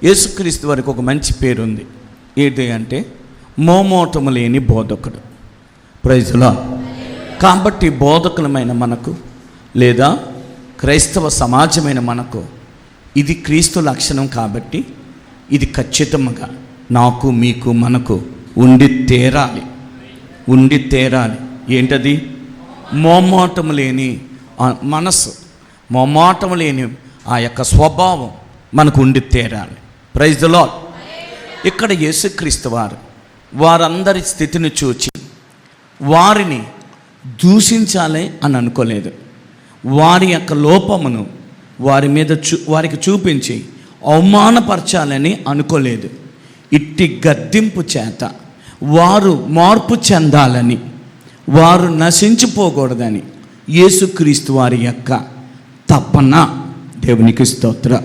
యేసుక్రీస్తు వారికి ఒక మంచి పేరు ఉంది. ఏంటి అంటే మోమోటము లేని బోధకుడు. Praise lord. కాబట్టి బోధకులమైన మనకు లేదా క్రైస్తవ సమాజమైన మనకు ఇది క్రీస్తు లక్షణం. కాబట్టి ఇది ఖచ్చితంగా నాకు మీకు మనకు ఉండి తీరాలి. ఏంటది? మోమాటము లేని మనసు, మోమాటము లేని ఆ యొక్క స్వభావం మనకు ఉండి తీరాలి. Praise the lord. ఇక్కడ యేసుక్రీస్తు వారందరి స్థితిని చూచి వారిని దూషించాలి అని అనుకోలేదు. వారి యొక్క లోపమును వారికి చూపించి అవమానపరచాలని అనుకోలేదు. ఇట్టి గద్దింపు చేత వారు మార్పు చెందాలని, వారు నశించిపోకూడదని యేసుక్రీస్తు వారి యొక్క తపన. దేవునికి స్తోత్రం.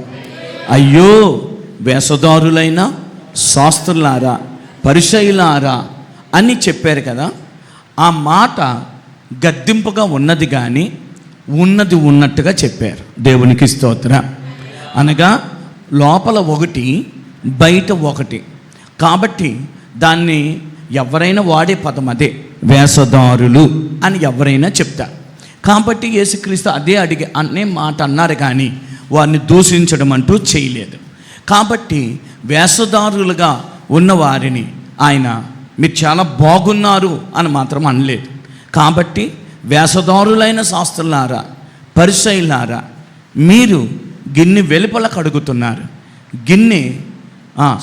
అయ్యో వేషధారులైన శాస్త్రులారా, పరిసయ్యులారా అని చెప్పారు కదా. ఆ మాట గద్దింపుగా ఉన్నది కానీ ఉన్నది ఉన్నట్టుగా చెప్పారు. దేవునికి స్తోత్రం. అనగా లోపల ఒకటి, బయట ఒకటి. కాబట్టి దాన్ని ఎవరైనా వాడే పదం అదే, వేషధారులు అని ఎవరైనా చెప్తారు. కాబట్టి యేసుక్రీస్తు అనే మాట అన్నారు కానీ వారిని దూషించడం అంటూ చేయలేదు. కాబట్టి వేషధారులుగా ఉన్నవారిని ఆయన మీరు చాలా బాగున్నారు అని మాత్రం అనలేదు. కాబట్టి వేషధారులైన శాస్త్రులారా, పరిసయ్యులారా, మీరు గిన్నె వెలుపల కడుగుతున్నారు, గిన్నె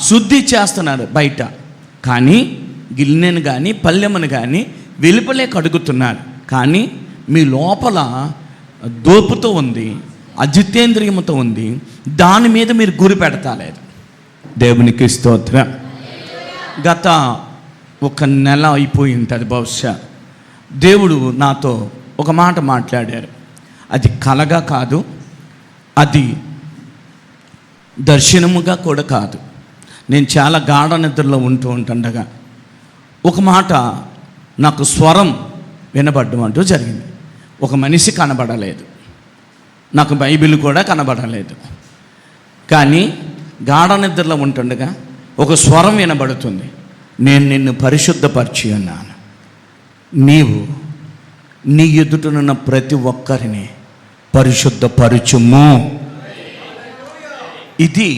శుద్ధి చేస్తున్నారు బయట, కానీ గిన్నెను కానీ పళ్ళెమును కానీ వెలుపలే కడుగుతున్నారు. కానీ మీ లోపల దోపుతో ఉంది, అజితేంద్రియముతో ఉంది. దాని మీద మీరు గురి పెడతాలేదు. దేవునికి స్తోత్రం. గత 1 నెల అయిపోయి ఉంటుంది బహుశా. దేవుడు నాతో ఒక మాట మాట్లాడారు. అది కలగా కాదు, అది దర్శనముగా కూడా కాదు. నేను చాలా గాఢ నిద్రలో ఉంటుండగా ఒక మాట నాకు స్వరం వినబడ్డం అంటూ జరిగింది. ఒక మనిషి కనబడలేదు, నాకు బైబిల్ కూడా కనబడలేదు. కానీ గాఢ నిద్రలో ఉంటుండగా ఒక స్వరం వినబడుతుంది. నేను నిన్ను పరిశుద్ధపరిచి ఉన్నాను, నీవు నీ ఎదుటనున్న ప్రతి ఒక్కరిని పరిశుద్ధపరచుము. ఇది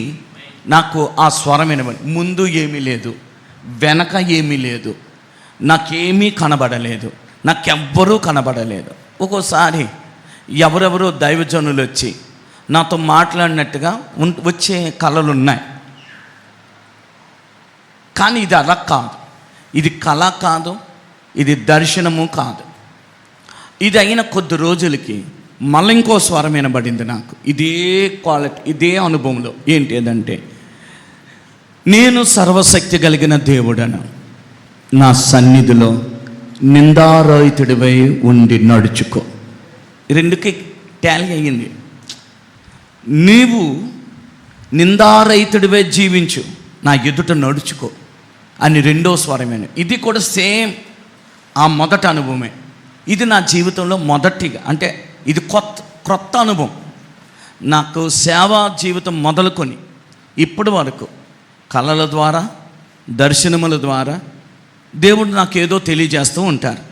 నాకు ఆ స్వరం వినబడి, ముందు ఏమీ లేదు, వెనక ఏమీ లేదు, నాకేమీ కనబడలేదు, నాకెవ్వరూ కనబడలేదు. ఒక్కోసారి ఎవరెవరో దైవజనులు వచ్చి నాతో మాట్లాడినట్టుగా వచ్చే కళలు ఉన్నాయి. కానీ ఇది అలా కాదు, ఇది కళ కాదు, ఇది దర్శనము కాదు. ఇది అయిన కొద్ది రోజులకి మళ్ళీ ఇంకో స్వరం వినబడింది నాకు. ఇదే క్వాలిటీ, ఇదే అనుభవంలో. ఏంటి అదంటే, నేను సర్వశక్తి కలిగిన దేవుడను, నా సన్నిధిలో నిందారహితుడివై ఉండి నడుచుకో. రెండుకి టాలీ అయ్యింది. నీవు నిందారహితుడివై జీవించు, నా ఎదుట నడుచుకో అని రెండో స్వరమైన. ఇది కూడా సేమ్ ఆ మొదటి అనుభవమే. ఇది నా జీవితంలో మొదటిగా, అంటే ఇది క్రొత్త అనుభవం. నాకు సేవా జీవితం మొదలుకొని ఇప్పటి వరకు కళల ద్వారా, దర్శనముల ద్వారా దేవుడు నాకేదో తెలియజేస్తూ ఉంటారు.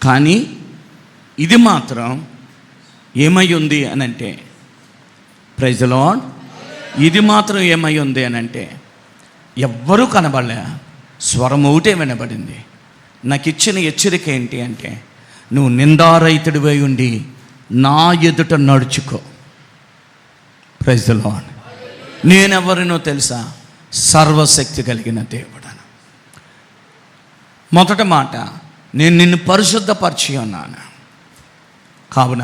కానీ ఇది మాత్రం ఏమై ఉంది అని అంటే, ప్రైజ్ ది లార్డ్, ఇది మాత్రం ఏమై ఉంది అని అంటే, ఎవ్వరూ కనబడలే, స్వరం ఒకటే వినబడింది. నాకు ఇచ్చిన హెచ్చరిక ఏంటి అంటే, నువ్వు నిందారహితుడివై ఉండి నా ఎదుట నడుచుకో. Praise the Lord. నేనెవరినో తెలుసా? సర్వశక్తి కలిగిన దేవుడను. మొదటి మాట, నేను నిన్ను పరిశుద్ధపరిచి ఉన్నాను, కావున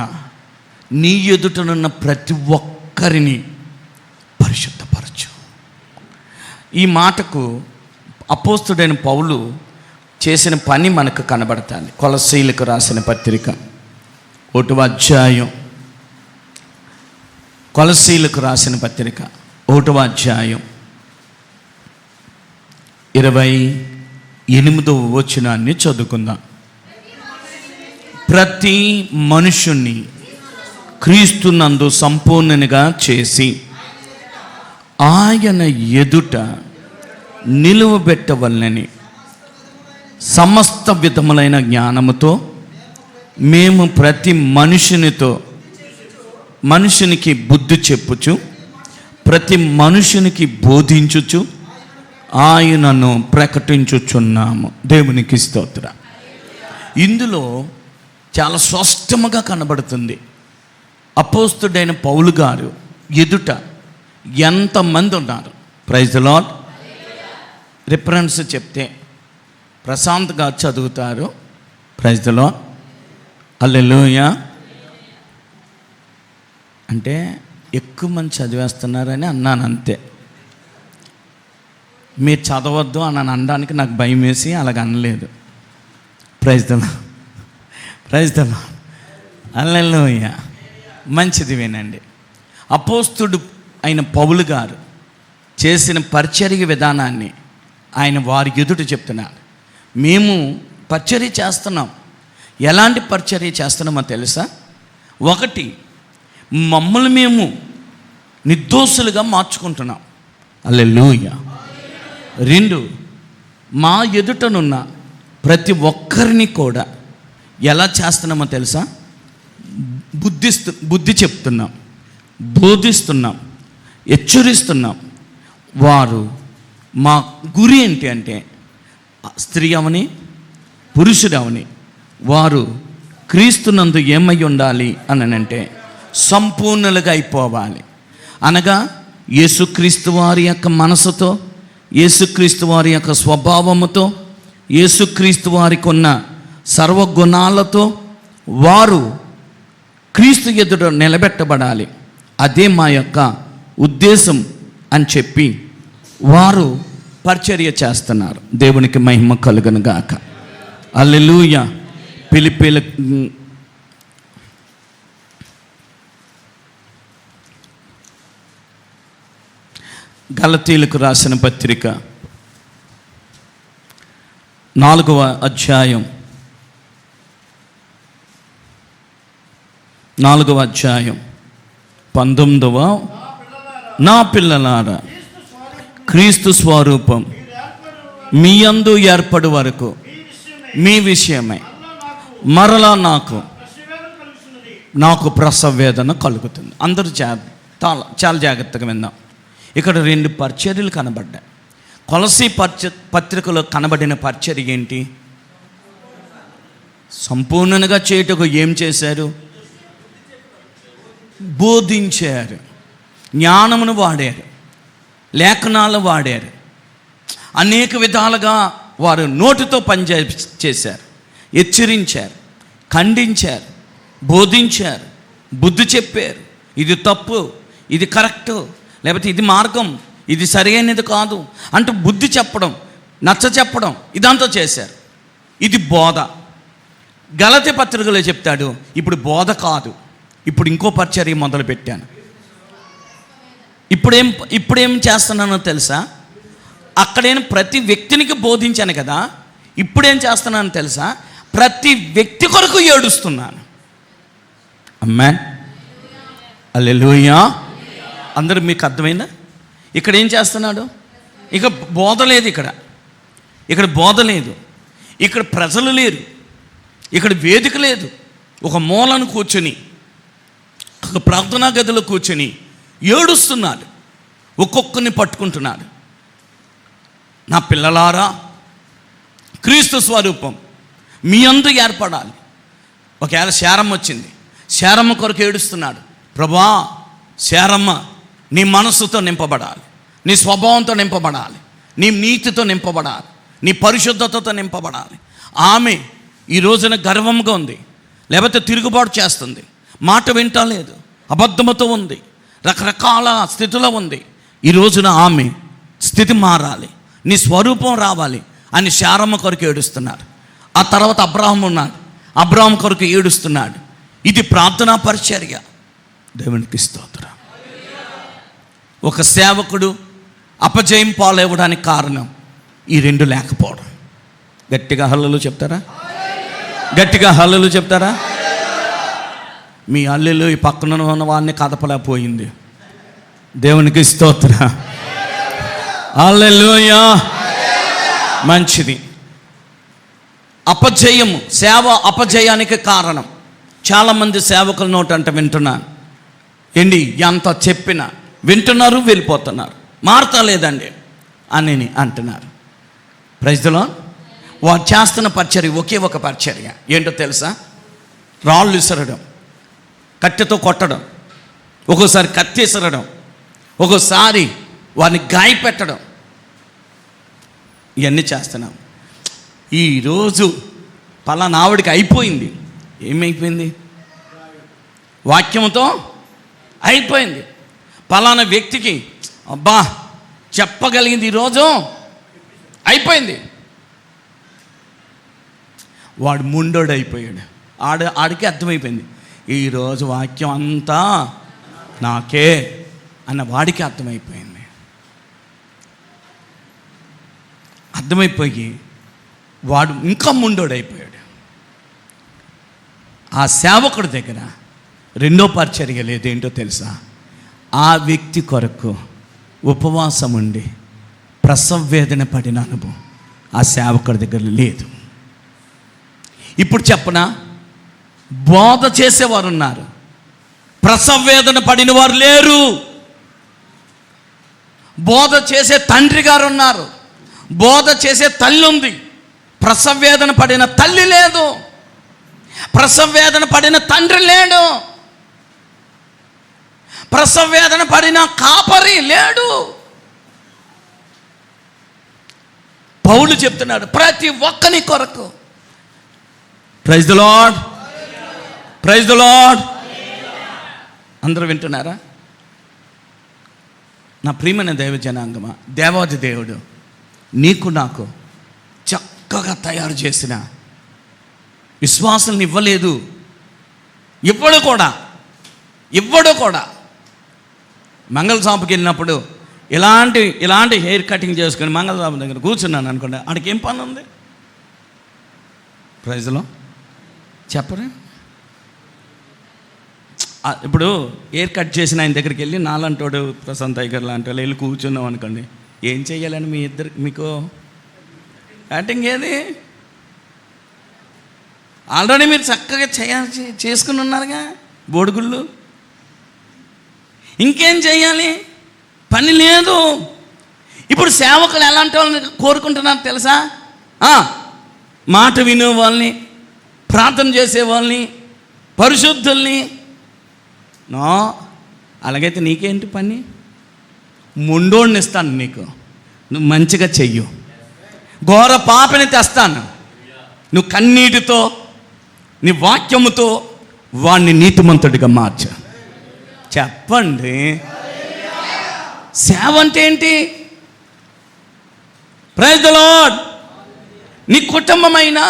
నీ ఎదుటనున్న ప్రతి ఒక్కరిని పరిశుద్ధపరచు. ఈ మాటకు అపోస్తుడైన పౌలు చేసిన పని మనకు కనబడుతుంది. కొలస్సీయులకు రాసిన పత్రిక 1వ అధ్యాయం, కొలస్సీయులకు రాసిన పత్రిక 1వ అధ్యాయం 28వ వచనాన్ని చదువుకుందాం. ప్రతి మనుషుణ్ణి క్రీస్తునందు సంపూర్ణునిగా చేసి ఆయన ఎదుట నిలువబెట్టవలనని సమస్త విధములైన జ్ఞానముతో మేము ప్రతి మనుషునికి బుద్ధి చెప్పుచు, ప్రతి మనుషునికి బోధించుచు ఆయనను ప్రకటించుచున్నాము. దేవునికి స్తోత్రం. ఇందులో చాలా స్పష్టముగా కనబడుతుంది, అపోస్తుడైన పౌలు గారు ఎదుట ఎంతమంది ఉన్నారు. Praise the lord. రిఫరెన్స్ చెప్తే ప్రశాంత్గా చదువుతారు. Praise the Lord. హల్లెలూయా. అంటే ఎక్కువ మంది చదివేస్తున్నారని అన్నాను అంతే. మీరు చదవద్దు అని అనడానికి నాకు భయం వేసి అలాగ అనలేదు. Praise the lord. Praise the Lord. Hallelujah. మంచిది వినండి. అపోస్తుడు అయిన పౌలు గారు చేసిన పరిచర్య విధానాన్ని ఆయన వారి ఎదుట చెప్తున్నారు. మేము పరిచర్య చేస్తున్నాం. ఎలాంటి పరిచర్య చేస్తున్నామో తెలుసా? ఒకటి, మమ్మల్ని మేము నిర్దోషులుగా మార్చుకుంటున్నాం. హల్లెలూయా. రెండు, మా ఎదుటనున్న ప్రతి ఒక్కరిని కూడా ఎలా చేస్తున్నామో తెలుసా? బుద్ధి చెప్తున్నాం, బోధిస్తున్నాం, హెచ్చరిస్తున్నాం. వారు మా గురి ఏంటి అంటే, స్త్రీ అవని పురుషుడు అవని వారు క్రీస్తునందు ఏమై ఉండాలి అని అంటే సంపూర్ణులుగా అయిపోవాలి. అనగా యేసుక్రీస్తు వారి యొక్క మనసుతో, యేసుక్రీస్తు వారి యొక్క స్వభావముతో, యేసుక్రీస్తు వారికి ఉన్న సర్వగుణాలతో వారు క్రీస్తు ఎదుట నిలబెట్టబడాలి. అదే మా యొక్క ఉద్దేశం అని చెప్పి వారు పరిచర్య చేస్తున్నారు. దేవునికి మహిమ కలుగును గాక. హల్లెలూయా. పిలిపిల గలతీలకు రాసిన పత్రిక 4వ అధ్యాయం 19వ నా పిల్లలారా, క్రీస్తు స్వరూపం మీ యందు ఏర్పడు వరకు మీ విషయమై మరలా నాకు ప్రసవ వేదన కలుగుతుంది. అందరూ చాలా జాగ్రత్తగా విందాం. ఇక్కడ 2 పరిచర్యలు కనబడ్డాయి. కొలసీ పత్రికలో కనబడిన పరిచర్య ఏంటి? సంపూర్ణంగా చేయుటకు ఏం చేశారు? బోధించారు, జ్ఞానమును వాడారు, లేఖనాలు వాడారు, అనేక విధాలుగా వారు నోటితో చేశారు, హెచ్చరించారు, ఖండించారు, బోధించారు, బుద్ధి చెప్పారు. ఇది తప్పు, ఇది కరెక్టు, లేకపోతే ఇది మార్గం, ఇది సరైనది కాదు అంటూ బుద్ధి చెప్పడం, నచ్చ చెప్పడం, ఇదంతా చేశారు. ఇది బోధ. గలతీ పత్రికలో చెప్తాడు, ఇప్పుడు బోధ కాదు, ఇప్పుడు ఇంకో పరిచర్య మొదలు పెట్టాను. ఇప్పుడేం చేస్తున్నానో తెలుసా? అక్కడేం ప్రతి వ్యక్తినికి బోధించాను కదా, ఇప్పుడేం చేస్తున్నానో తెలుసా? ప్రతి వ్యక్తి కొరకు ఏడుస్తున్నాను. ఆమేన్. హల్లెలూయా. అందరూ మీకు అర్థమైందా? ఇక్కడ ఏం చేస్తున్నాడు? ఇక బోధ లేదు, ఇక్కడ బోధ లేదు, ఇక్కడ ప్రజలు లేరు, ఇక్కడ వేదిక లేదు. ఒక మూలను కూర్చొని, ఒక ప్రార్థనా గదిలో కూర్చొని ఏడుస్తున్నాడు, ఒక్కొక్కరిని పట్టుకుంటున్నాడు. నా పిల్లలారా, క్రీస్తు స్వరూపం మీ అందు ఏర్పడాలి. ఒకవేళ శారమ్మ వచ్చింది, శారమ్మ కొరకు ఏడుస్తున్నాడు. ప్రభా, శారమ్మ నీ మనస్సుతో నింపబడాలి, నీ స్వభావంతో నింపబడాలి, నీ నీతితో నింపబడాలి, నీ పరిశుద్ధతతో నింపబడాలి. ఆమె ఈ రోజున గర్వంగా ఉంది, లేకపోతే తిరుగుబాటు చేస్తుంది, మాట వింటలేదు, అబద్ధముతో ఉంది, రకరకాల స్థితిలో ఉంది. ఈ రోజున ఆమె స్థితి మారాలి, నీ స్వరూపం రావాలి అని శారమ్మ కొరకు ఏడుస్తున్నాడు. ఆ తర్వాత అబ్రాహం ఉన్నాడు, అబ్రాహం కొరకు ఏడుస్తున్నాడు. ఇది ప్రార్థనా పరిచర్య. దేవునికి స్తోత్రం. ఒక సేవకుడు అపజయం పాలవ్వడానికి కారణం ఈ 2 లేకపోవడం. గట్టిగా హల్లెలూయా చెప్తారా? గట్టిగా హల్లెలూయా చెప్తారా? మీ హల్లెలూయా ఈ పక్కన ఉన్న వాడిని కదపలేకపోయింది. దేవునికి స్తోత్రం. హల్లెలూయా. మంచిది. అపజయము, సేవ అపజయానికి కారణం. చాలామంది సేవకుల నోటంట వింటున్నాను, ఏంటి ఎంత చెప్పినా వింటున్నారు, వెళ్ళిపోతున్నారు, మారతలేదండి అని అంటున్నారు. Praise the lord. వారు చేస్తున్న పరిచర్య ఒకే ఒక పరిచర్య. ఏంటో తెలుసా? రాళ్ళు విసరడం, కట్టెతో కొట్టడం, ఒక్కోసారి కత్తి విసరడం, ఒక్కోసారి వారిని గాయపెట్టడం, ఇవన్నీ చేస్తున్నాం. ఈరోజు పలానా ఆవిడికి అయిపోయింది. ఏమైపోయింది? వాక్యంతో అయిపోయింది. పలానా వ్యక్తికి అబ్బా చెప్పగలిగింది ఈరోజు అయిపోయింది. వాడు ముండోడు అయిపోయాడు. ఆడికి అర్థమైపోయింది, ఈరోజు వాక్యం అంతా నాకే అన్న వాడికి అర్థమైపోయింది. అర్థమైపోయి వాడు ఇంకా ముండోడు అయిపోయాడు. ఆ సేవకుడి దగ్గర రెండో పరిచర్య లేదేంటో తెలుసా? ఆ వ్యక్తి కొరకు ఉపవాసం ఉండి ప్రసవ వేదన పడిన అనుభవం ఆ సేవకుడి దగ్గర లేదు. ఇప్పుడు చెప్పనా, బోధ చేసేవారు ఉన్నారు, ప్రసవ వేదన పడిన వారు లేరు. బోధ చేసే తండ్రి గారు ఉన్నారు, బోధ చేసే తల్లి ఉంది. ప్రసవ వేదన పడిన తల్లి లేదు, ప్రసవ వేదన పడిన తండ్రి లేడు, ప్రసవ వేదన పడిన కాపరి లేడు. పౌలు చెప్తున్నాడు, ప్రతి ఒక్కని కొరకు. Praise the lord, praise the lord. అందరూ వింటున్నారా? నా ప్రియమైన దైవ జనాంగమా, దేవాది దేవుడు నీకు నాకు చక్కగా తయారు చేసిన విశ్వాసాలను ఇవ్వలేదు. ఇవ్వడు కూడా. మంగళ షాపుకి వెళ్ళినప్పుడు ఇలాంటి హెయిర్ కటింగ్ చేసుకొని మంగళ షాపు దగ్గర కూర్చున్నాను అనుకోండి, ఆడికి ఏం పని ఉంది? ప్రైజ్లో చెప్పరే. ఇప్పుడు హెయిర్ కట్ చేసిన ఆయన దగ్గరికి వెళ్ళి నాలంటోడు ప్రశాంత్ టైగర్ లాంటి వాళ్ళు వెళ్ళి కూర్చున్నాం అనుకోండి, ఏం చెయ్యాలని మీకు కటింగ్ ఏది? ఆల్రెడీ మీరు చక్కగా చేసుకుని ఉన్నారుగా బోడుగుళ్ళు, ఇంకేం చేయాలి? పని లేదు. ఇప్పుడు సేవకులు ఎలాంటి వాళ్ళని కోరుకుంటున్నారు తెలుసా? మాట వినే వాళ్ళని, ప్రార్థన చేసే వాళ్ళని, పరిశుద్ధుల్ని. నో, అలాగైతే నీకేంటి పని? ముండోడిని ఇస్తాను నీకు, నువ్వు మంచిగా చెయ్యు. ఘోర పాపని తెస్తాను, నువ్వు కన్నీటితో నీ వాక్యముతో వాణ్ణి నీతిమంతుడిగా మార్చు. చెప్పండి, సేవ అంటే ఏంటి? Praise the lord. నీ కుటుంబమైనా,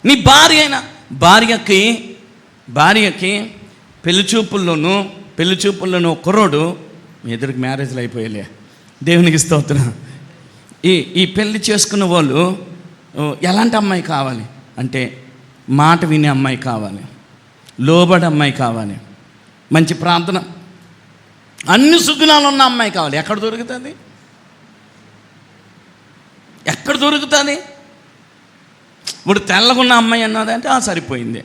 నీ భార్యకి పెళ్లి చూపుల్లోనూ కుర్రోడు ఎదురుకి మ్యారేజ్లు అయిపోయాలే, దేవునికి స్తోత్రం. ఈ పెళ్లి చేసుకున్న వాళ్ళు ఎలాంటి అమ్మాయి కావాలి అంటే, మాట వినే అమ్మాయి కావాలి, లోబడి అమ్మాయి కావాలి, మంచి ప్రార్థన, అన్ని సుగుణాలు ఉన్న అమ్మాయి కావాలి. ఎక్కడ దొరుకుతుంది? ఇప్పుడు తెల్లగా ఉన్న అమ్మాయి అన్నదంటే సరిపోయింది,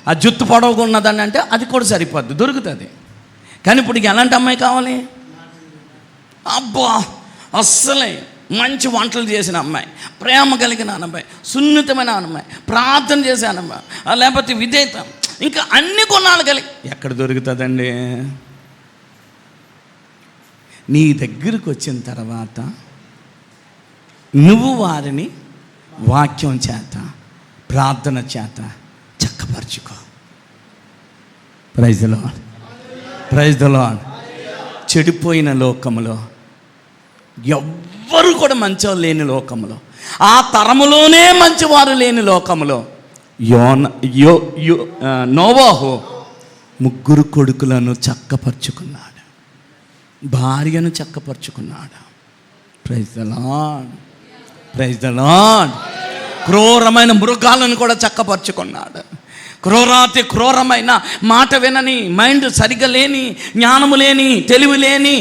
ఆ జుత్తు పొడవుగా ఉన్నదని అంటే అది కూడా సరిపోద్ది, దొరుకుతుంది. కానీ ఇప్పుడు ఎలాంటి అమ్మాయి కావాలి? అబ్బా అస్సలే మంచి వంటలు చేసిన అమ్మాయి, ప్రేమ కలిగిన అమ్మాయి, సున్నితమైన అమ్మాయి, ప్రార్థన చేసే అమ్మాయి, లేకపోతే విధేయత, ఇంకా అన్ని గుణాలు కలిగి ఎక్కడ దొరుకుతుందండి? నీ దగ్గరకు వచ్చిన తర్వాత నువ్వు వారిని వాక్యం చేత, ప్రార్థన చేత చక్కపరచుకో. Praise the lord, praise the Lord. చెడిపోయిన లోకములో ఎవ్వరు కూడా మంచివారు లేని లోకంలో, ఆ తరములోనే మంచివారు లేని లోకంలో నోవాహు 3 కొడుకులను చక్కపరుచుకున్నాడు, భార్యను చక్కపరుచుకున్నాడు. Praise the lord, praise the Lord. క్రూరమైన మృగాలను కూడా చక్కపరుచుకున్నాడు, క్రూరాతి క్రూరమైన మాట వినని, మైండ్ సరిగ్గా లేని, జ్ఞానము లేని, తెలివి లేని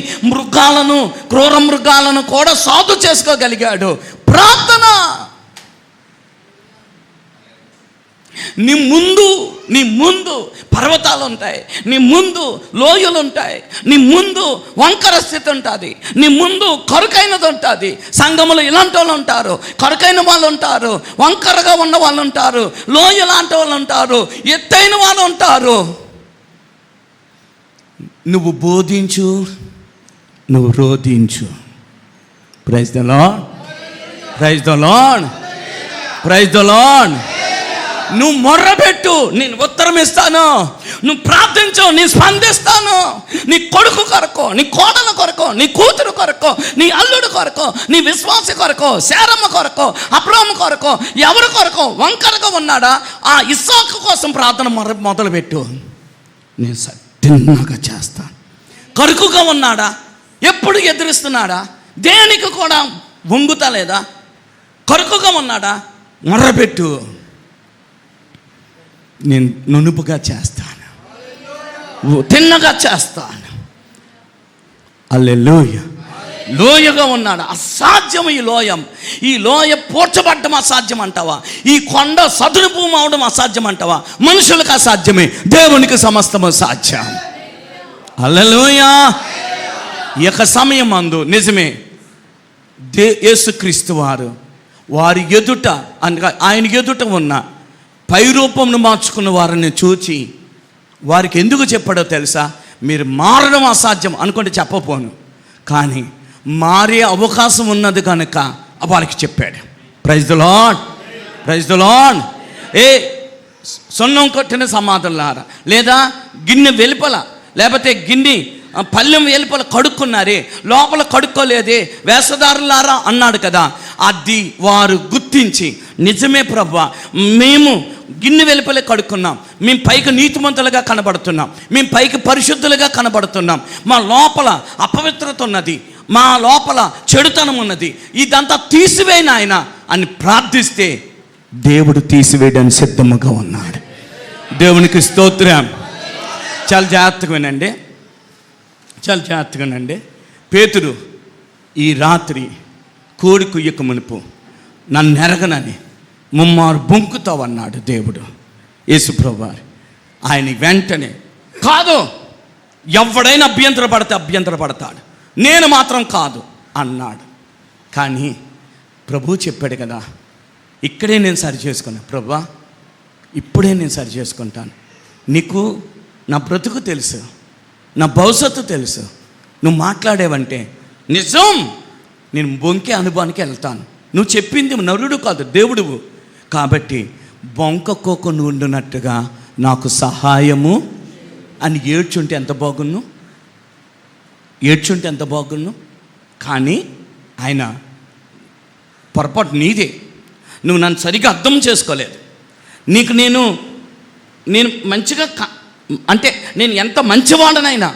క్రూర మృగాలను కూడా సాధు చేసుకోగలిగాడు. ప్రార్థన. నీ ముందు పర్వతాలు ఉంటాయి, నీ ముందు లోయలు ఉంటాయి, నీ ముందు వంకర స్థితి ఉంటుంది, నీ ముందు కరుకైనది ఉంటుంది. సంఘములు ఇలాంటి వాళ్ళు ఉంటారు, కరుకైన వాళ్ళు ఉంటారు, వంకరగా ఉన్న వాళ్ళు ఉంటారు, లోయ లాంటి వాళ్ళు ఉంటారు, ఎత్తైన వాళ్ళు ఉంటారు. నువ్వు బోధించు, నువ్వు రోధించు. Praise the Lord, praise the Lord, praise the Lord. నువ్వు మొర్రపెట్టు, నేను ఉత్తరం ఇస్తాను. నువ్వు ప్రార్థించు, నేను స్పందిస్తాను. నీ కొడుకు కొరకు, నీ కోడల కొరకు, నీ కూతురు కొరకు, నీ అల్లుడు కొరకు, నీ విశ్వాస కొరకు, శారమ్మ కొరకు, అబ్రాము కొరకు, ఎవరి కొరకు వంకరగా ఉన్నాడా ఆ ఇస్సాకు కోసం ప్రార్థన మొదలుపెట్టు. నేను సత్యంగా చేస్తాను. కరుకుగా ఉన్నాడా, ఎప్పుడు ఎదురిస్తున్నాడా, దేనికి కూడా వంగుతా లేదా, కరుకుగా ఉన్నాడా, మొర్రపెట్టు. నేను నునుపుగా చేస్తాను, తిన్నగా చేస్తాను. హల్లెలూయా. లోయగా ఉన్నాడు, అసాధ్యం ఈ లోయ పూడ్చబడ్డం అసాధ్యం అంటావా? ఈ కొండ సదును భూమి అవడం అసాధ్యం అంటావా? మనుషులకు అసాధ్యమే, దేవునికి సమస్తము సాధ్యం. హల్లెలూయా. ఈ యొక్క సమయం అందు నిజమే యేసుక్రీస్తు వారి ఎదుట అనగా ఆయన ఎదుట ఉన్న పైరూపంను మార్చుకున్న వారిని చూచి వారికి ఎందుకు చెప్పాడో తెలుసా? మీరు మారడం అసాధ్యం అనుకుంటే చెప్పపోను, కానీ మారే అవకాశం ఉన్నది కనుక వారికి చెప్పాడు. Praise the Lord, praise the Lord. సొన్నం కొట్టిన సమాధులారా, లేదా గిన్నె వెలుపల, లేకపోతే పల్లెం వెలుపల కడుక్కున్నారే, లోపల కడుక్కోలేదే వేషధారులారా అన్నాడు కదా. అది వారు గుర్తించి, నిజమే ప్రభువా, మేము గిన్నె వెలుపలే కడుక్కున్నాం, మేము పైకి నీతిమంతులుగా కనబడుతున్నాం, మేము పైకి పరిశుద్ధులుగా కనబడుతున్నాం, మా లోపల అపవిత్రత ఉన్నది, మా లోపల చెడుతనం ఉన్నది, ఇదంతా తీసివేయను ఆయన అని ప్రార్థిస్తే దేవుడు తీసివేయడానికి సిద్ధముగా ఉన్నాడు. దేవునికి స్తోత్రం. చాలా జాగ్రత్తగా వినండి, చాలా జాగ్రత్తగా వినండి. పేతురు ఈ రాత్రి కోడి కుయ్యక మునుపు నన్ను ఎరగనని ముమ్మారు బొంకుతావన్నాడు దేవుడు. యేసుప్రభువారు ఆయన వెంటనే కాదు, ఎవడైనా అభ్యంతరపడతాడు, నేను మాత్రం కాదు అన్నాడు. కానీ ప్రభు చెప్పాడు కదా, ఇక్కడే నేను సరి చేసుకున్నాను ప్రభువా, ఇప్పుడే నేను సరి చేసుకుంటాను. నీకు నా బ్రతుకు తెలుసు, నా భవిష్యత్తు తెలుసు, నువ్వు మాట్లాడేవంటే నిజం, నేను బొంకే అనుభవానికి వెళ్తాను. నువ్వు చెప్పింది నరుడు కాదు, దేవుడువు, కాబట్టి బొంకపోకుండా ఉండునట్టుగా నాకు సహాయము అని ఏడ్చుంటే ఎంత బాగున్ను. కానీ ఆయన పొరపాటు నీదే, నువ్వు నన్ను సరిగ్గా అర్థం చేసుకోలేదు. నీకు నేను మంచిగా అంటే నేను ఎంత మంచివాడనైనా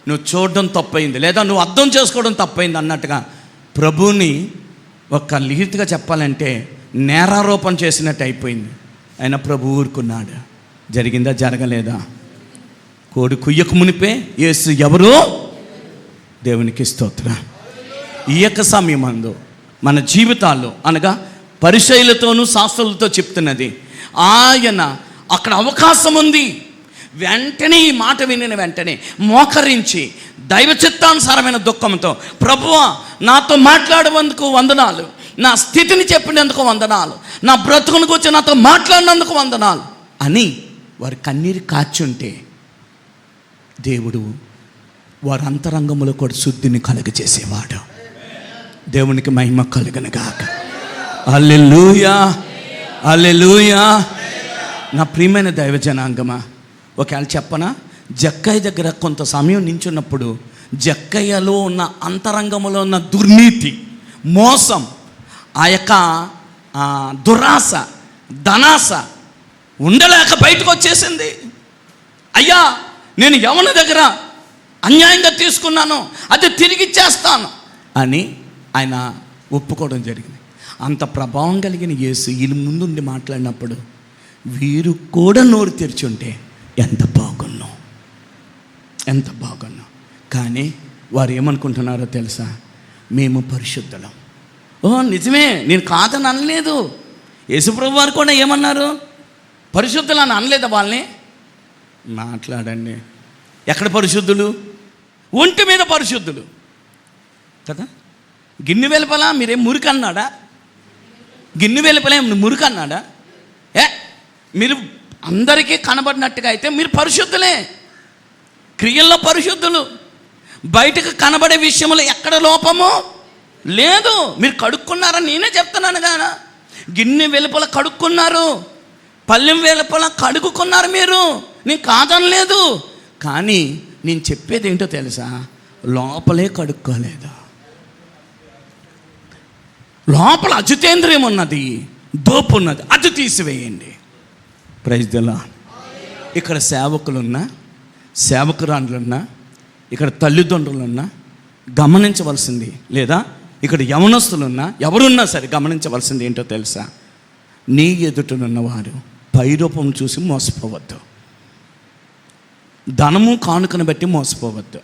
నువ్వు చూడడం తప్పైంది, లేదా నువ్వు అర్థం చేసుకోవడం తప్పైంది అన్నట్టుగా ప్రభువుని ఒక లిఖితగా చెప్పాలంటే నేరారోపణ చేసినట్టు అయిపోయింది. ఆయన ప్రభు ఊరుకున్నాడు. జరిగిందా, జరగలేదా? కోడి కుయ్యక మునిపే యేసు ఎవరో దేవునికి స్తోత్రం. ఈ యొక్క సమయమందు మన జీవితాల్లో అనగా పరిచయులతోనూ శాస్త్రులతో చెప్తున్నది, ఆయన అక్కడ అవకాశం ఉంది. వెంటనే ఈ మాట వినిన వెంటనే మోకరించి దైవ చిత్తానుసారమైన దుఃఖంతో, ప్రభువా నాతో మాట్లాడేందుకు వందనాలు, నా స్థితిని చెప్పినందుకు వందనాలు, నా బ్రతుకును గురించి నాతో మాట్లాడినందుకు వందనాలు అని వారి కన్నీరు కార్చుంటే దేవుడు వారి అంతరంగంలో కూడా శుద్ధిని కలుగజేసేవాడు. దేవునికి మహిమ కలుగును గాక. హల్లెలూయా, హల్లెలూయా. నా ప్రియమైన దైవ జనాంగమా, ఒకవేళ చెప్పనా, జక్కయ్య దగ్గర కొంత సమయం నించున్నప్పుడు జక్కయ్యలో ఉన్న అంతరంగంలో ఉన్న దుర్నీతి, మోసం, ఆ యొక్క దురాశ, ధనాశ ఉండలేక బయటకు వచ్చేసింది. అయ్యా, నేను ఎవరి దగ్గర అన్యాయంగా తీసుకున్నాను అది తిరిగిచ్చేస్తాను అని ఆయన ఒప్పుకోవడం జరిగింది. అంత ప్రభావం కలిగిన యేసు వీళ్ళ ముందుండి మాట్లాడినప్పుడు వీరు కూడా నోరు తెరిచుంటే ఎంత బాగున్నాం, ఎంత బాగున్నాం. కానీ వారు ఏమనుకుంటున్నారో తెలుసా? మేము పరిశుద్ధులం. నిజమే, నేను కాదని అనలేదు. యేసుప్రభు వారు కూడా ఏమన్నారు? పరిశుద్ధులు అని అనలేదా వాళ్ళని? మాట్లాడండి. ఎక్కడ పరిశుద్ధులు? ఒంటి మీద పరిశుద్ధులు కదా. గిన్నె వెలుపల మీరేం మురికి అన్నాడా? గిన్నె వెలుపల మురికి అన్నాడా? మీరు అందరికీ కనబడినట్టుగా అయితే మీరు పరిశుద్ధులే, క్రియల్లో పరిశుద్ధులు. బయటకు కనబడే విషయంలో ఎక్కడ లోపము లేదు. మీరు కడుక్కున్నారని నేనే చెప్తున్నాను కదా. గిన్నె వెలుపల కడుక్కున్నారు, పళ్ళెం వెలుపల కడుక్కున్నారు మీరు, నేను కాదనలేదు. కానీ నేను చెప్పేది ఏంటో తెలుసా? లోపలే కడుక్కోలేదు. లోపల అజితేంద్రియం ఉన్నది, దోపు ఉన్నది, అది తీసివేయండి. Praise the lord. ఇక్కడ సేవకులున్నా, సేవకురాండ్లున్నా, ఇక్కడ తల్లిదండ్రులున్నా గమనించవలసింది, లేదా ఇక్కడ యవనస్తులున్నా ఎవరున్నా సరే గమనించవలసింది ఏంటో తెలుసా? నీ ఎదుటనున్నవారు పైరూపం చూసి మోసపోవద్దు, ధనము కానుకను బట్టి మోసపోవద్దు,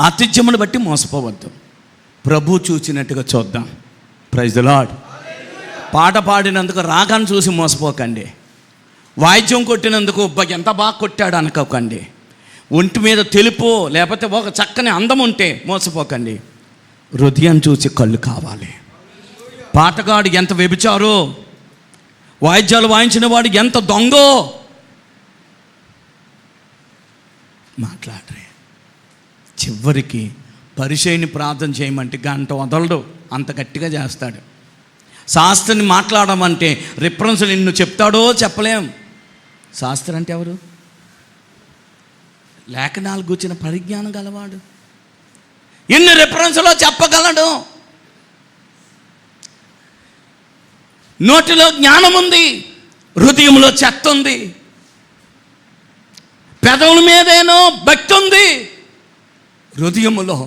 ఆతిథ్యమును బట్టి మోసపోవద్దు. ప్రభు చూచినట్టుగా చూద్దాం. Praise the lord. పాట పాడినందుకు రాగాన్ని చూసి మోసపోకండి. వాయిద్యం కొట్టినందుకు ఎంత బాగా కొట్టాడు అనుకోకండి. ఒంటి మీద తెలుపు లేకపోతే ఒక చక్కని అందం ఉంటే మోసపోకండి. హృదయం చూసి కళ్ళు కావాలి. పాటగాడు ఎంత వ్యభిచారో, వాయిద్యాలు వాయించిన వాడు ఎంత దొంగో మాట్లాడరే. చివరికి పరిచయని ప్రార్థన చేయమంటే గంట వదలడు, అంత గట్టిగా చేస్తాడు. శాస్త్రిని మాట్లాడమంటే రిఫరెన్స్లు నిన్ను చెప్తాడో చెప్పలేం. శాస్త్రి అంటే ఎవరు? లేఖనాలు కూర్చిన పరిజ్ఞానం గలవాడు, ఎన్ని రిఫరెన్స్లో చెప్పగలడు. నోటిలో జ్ఞానం ఉంది, హృదయంలో చెత్త ఉంది. పెదవుల మీదేనో భక్తి ఉంది, హృదయములో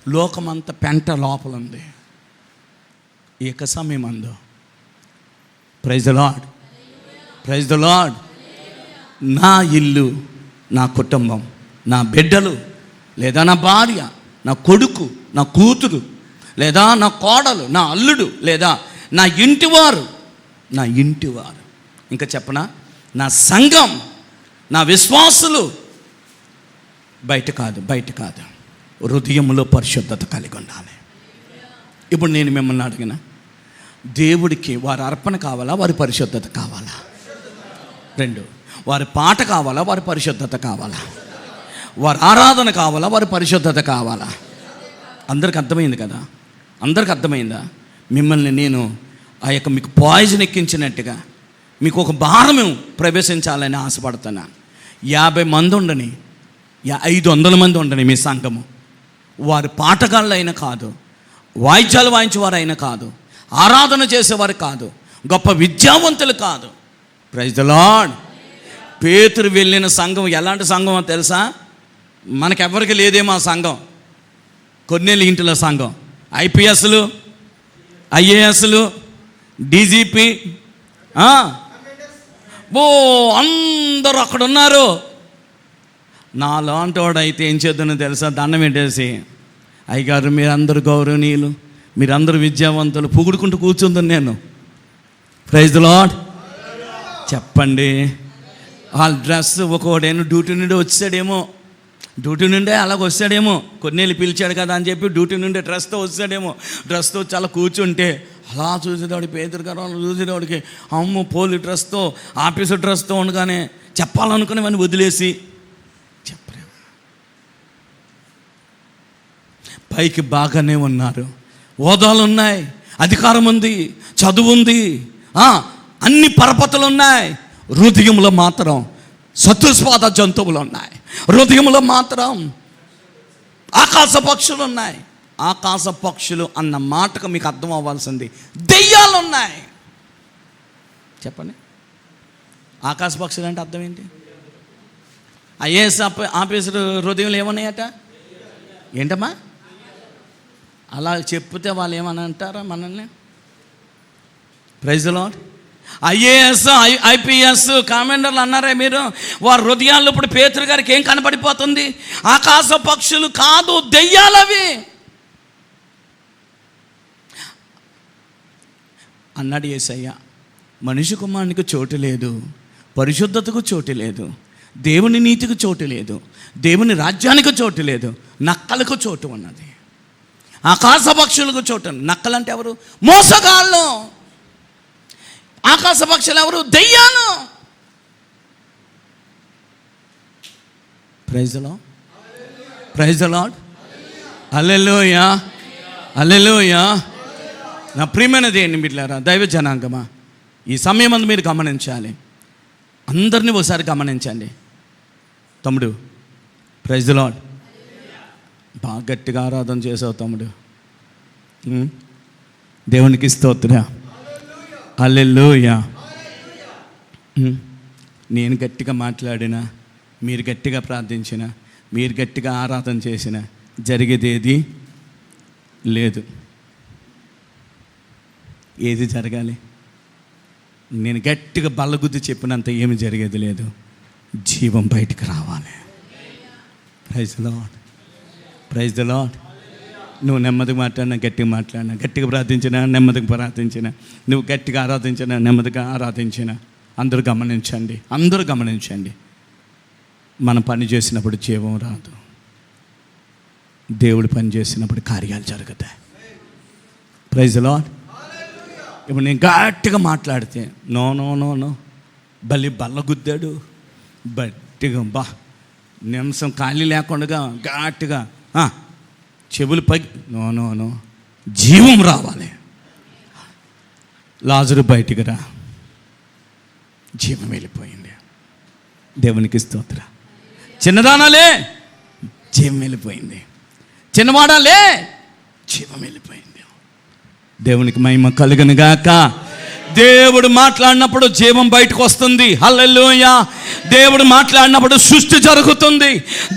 లోకమంత పెంట లోపల ఉంది. ఏక సమయం అందు. Praise the lord, praise the lord. నా ఇల్లు, నా కుటుంబం, నా బిడ్డలు, లేదా నా భార్య, నా కొడుకు, నా కూతురు, లేదా నా కోడలు, నా అల్లుడు, లేదా నా ఇంటివారు, నా ఇంటివారు, ఇంకా చెప్పనా, నా సంఘం, నా విశ్వాసులు. బయట కాదు, బయట కాదు, హృదయంలో పరిశుద్ధత కలిగి ఉండాలి. ఇప్పుడు నేను మిమ్మల్ని అడిగిన, దేవుడికి వారి అర్పణ కావాలా, వారి పరిశుద్ధత కావాలా? రెండు. వారి పాట కావాలా, వారి పరిశుద్ధత కావాలా? వారి ఆరాధన కావాలా, వారి పరిశుద్ధత కావాలా? అందరికి అర్థమైంది కదా? అందరికి అర్థమైందా? మిమ్మల్ని నేను ఆ యొక్క మీకు పాయిజన్ ఎక్కించినట్టుగా మీకు ఒక భారము ప్రవేశించాలని ఆశపడుతున్నాను. 50 మంది ఉండని, 500 మంది ఉండని మీ సంఘము, వారి పాటగాళ్ళు అయినా కాదు, వాయిద్యాలు వాయించేవారైనా కాదు, ఆరాధన చేసేవారు కాదు, గొప్ప విద్యావంతులు కాదు. Praise the lord. పేతురు వెళ్ళిన సంఘం ఎలాంటి సంఘం తెలుసా? మనకెవ్వరికి లేదేమో ఆ సంఘం. కొన్నేళ్ళ ఇంటిలో సంఘం, ఐపీఎస్లు, ఐఏఎస్లు, డీజీపీ, అందరూ అక్కడ ఉన్నారు. నాలాంటి వాడు అయితే ఏం చేద్దానో తెలుసా? దండం పెట్టేసి, అయ్యగారు మీరందరూ గౌరవనీయులు, మీరందరూ విద్యావంతులు, పొగుడుకుంటూ కూర్చుందని నేను. Praise the lord. చెప్పండి. వాళ్ళ డ్రెస్ ఒక్కోడేమో డ్యూటీ నుండి వచ్చాడేమో, డ్యూటీ నుండే అలాగ వస్తాడేమో, కొన్నేళ్ళు పిలిచాడు కదా అని చెప్పి డ్యూటీ నుండి డ్రెస్తో వస్తాడేమో. డ్రెస్తో చాలా కూర్చుంటే అలా చూసేవాడు, పేదరు గారు చూసేవాడికి అమ్మ పోలి డ్రెస్తో, ఆఫీసు డ్రెస్తో ఉండగానే చెప్పాలనుకునేవన్నీ వదిలేసి చెప్పలేము. పైకి బాగానే ఉన్నారు, హోదాలు ఉన్నాయి, అధికారం ఉంది, చదువు ఉంది, అన్ని పరపతులు ఉన్నాయి. హృదయంలో మాత్రం చతుస్పాద జంతువులు ఉన్నాయి, హృదయంలో మాత్రం ఆకాశ పక్షులు ఉన్నాయి. ఆకాశ పక్షులు అన్న మాటకు మీకు అర్థం అవ్వాల్సింది, దెయ్యాలు ఉన్నాయి. చెప్పండి, ఆకాశ పక్షులు అంటే అర్థం ఏంటి? ఐఏఎస్ ఆఫీసర్ హృదయంలో ఏమన్నాయట? ఏంటమ్మా? అలా చెప్తే వాళ్ళు ఏమని అంటారా మనల్ని? Praise the Lord. IAS IPS కామెండర్లు అన్నారే మీరు, వారి హృదయాల్లో ఇప్పుడు పేతురు గారికి ఏం కనపడిపోతుంది? ఆకాశ పక్షులు కాదు, దెయ్యాలవి అన్నాడు యేసయ్య. మనిషి కుమారునికి చోటు లేదు, పరిశుద్ధతకు చోటు లేదు, దేవుని నీతికి చోటు లేదు, దేవుని రాజ్యానికి చోటు లేదు, నక్కలకు చోటు ఉన్నది. ఆకాశ పక్షులకు చోటు. నక్కలంటే ఎవరు? మోసగాళ్ళు. ఆకాశ పక్షులు ఎవరు? దెయ్యాలు. Praise the lord, praise the Lord, hallelujah, hallelujah. నా ప్రియమైన దేవుని బిడ్డలారా, దైవ జనాంగమా, ఈ సమయం అందు మీరు గమనించాలి. అందరినీ ఒకసారి గమనించండి. తమ్ముడు, ప్రైజ్ ది లార్డ్. బాగా గట్టిగా ఆరాధన చేసావు తమ్ముడు. దేవునికి స్తోత్రం, హల్లెలూయా. నేను గట్టిగా మాట్లాడినా, మీరు గట్టిగా ప్రార్థించినా, మీరు గట్టిగా ఆరాధన చేసినా జరిగేదేది లేదు. ఏది జరగాలి? నేను గట్టిగా బల్లగుద్ది చెప్పినంత ఏమి జరిగేది లేదు. జీవం బయటికి రావాలి. Praise the lord, praise the lord. నువ్వు నెమ్మదిగా మాట్లాడినా, గట్టిగా మాట్లాడినా, గట్టిగా ప్రార్థించినా, నెమ్మదిగా ప్రార్థించినా, నువ్వు గట్టిగా ఆరాధించినా, నెమ్మదిగా ఆరాధించినా, అందరూ గమనించండి, అందరూ గమనించండి. మనం పని చేసినప్పుడు జీవం రాదు, దేవుడు పని చేసినప్పుడు కార్యాలు జరుగుతాయి. Praise the lord. ఇప్పుడు నేను గట్టిగా మాట్లాడితే నో నో నో నో బల్ల గుద్దాడు, గట్టిగా నిమిషం ఖాళీ లేకుండా గట్టిగా చెవులు పగి నో నో నో జీవం రావాలి. లాజరు బయటికి రా, జీవం వెళ్ళిపోయింది. దేవునికి స్తోత్రం. చిన్నదానాలే, జీవం వెళ్ళిపోయింది. చిన్నవాడాలే, జీవం వెళ్ళిపోయింది. దేవునికి మహిమ కలుగును గాక. దేవుడు మాట్లాడినప్పుడు జీవం బయటకు వస్తుంది. హల్లెలూయా. దేవుడు మాట్లాడినప్పుడు సృష్టి జరుగుతుంది.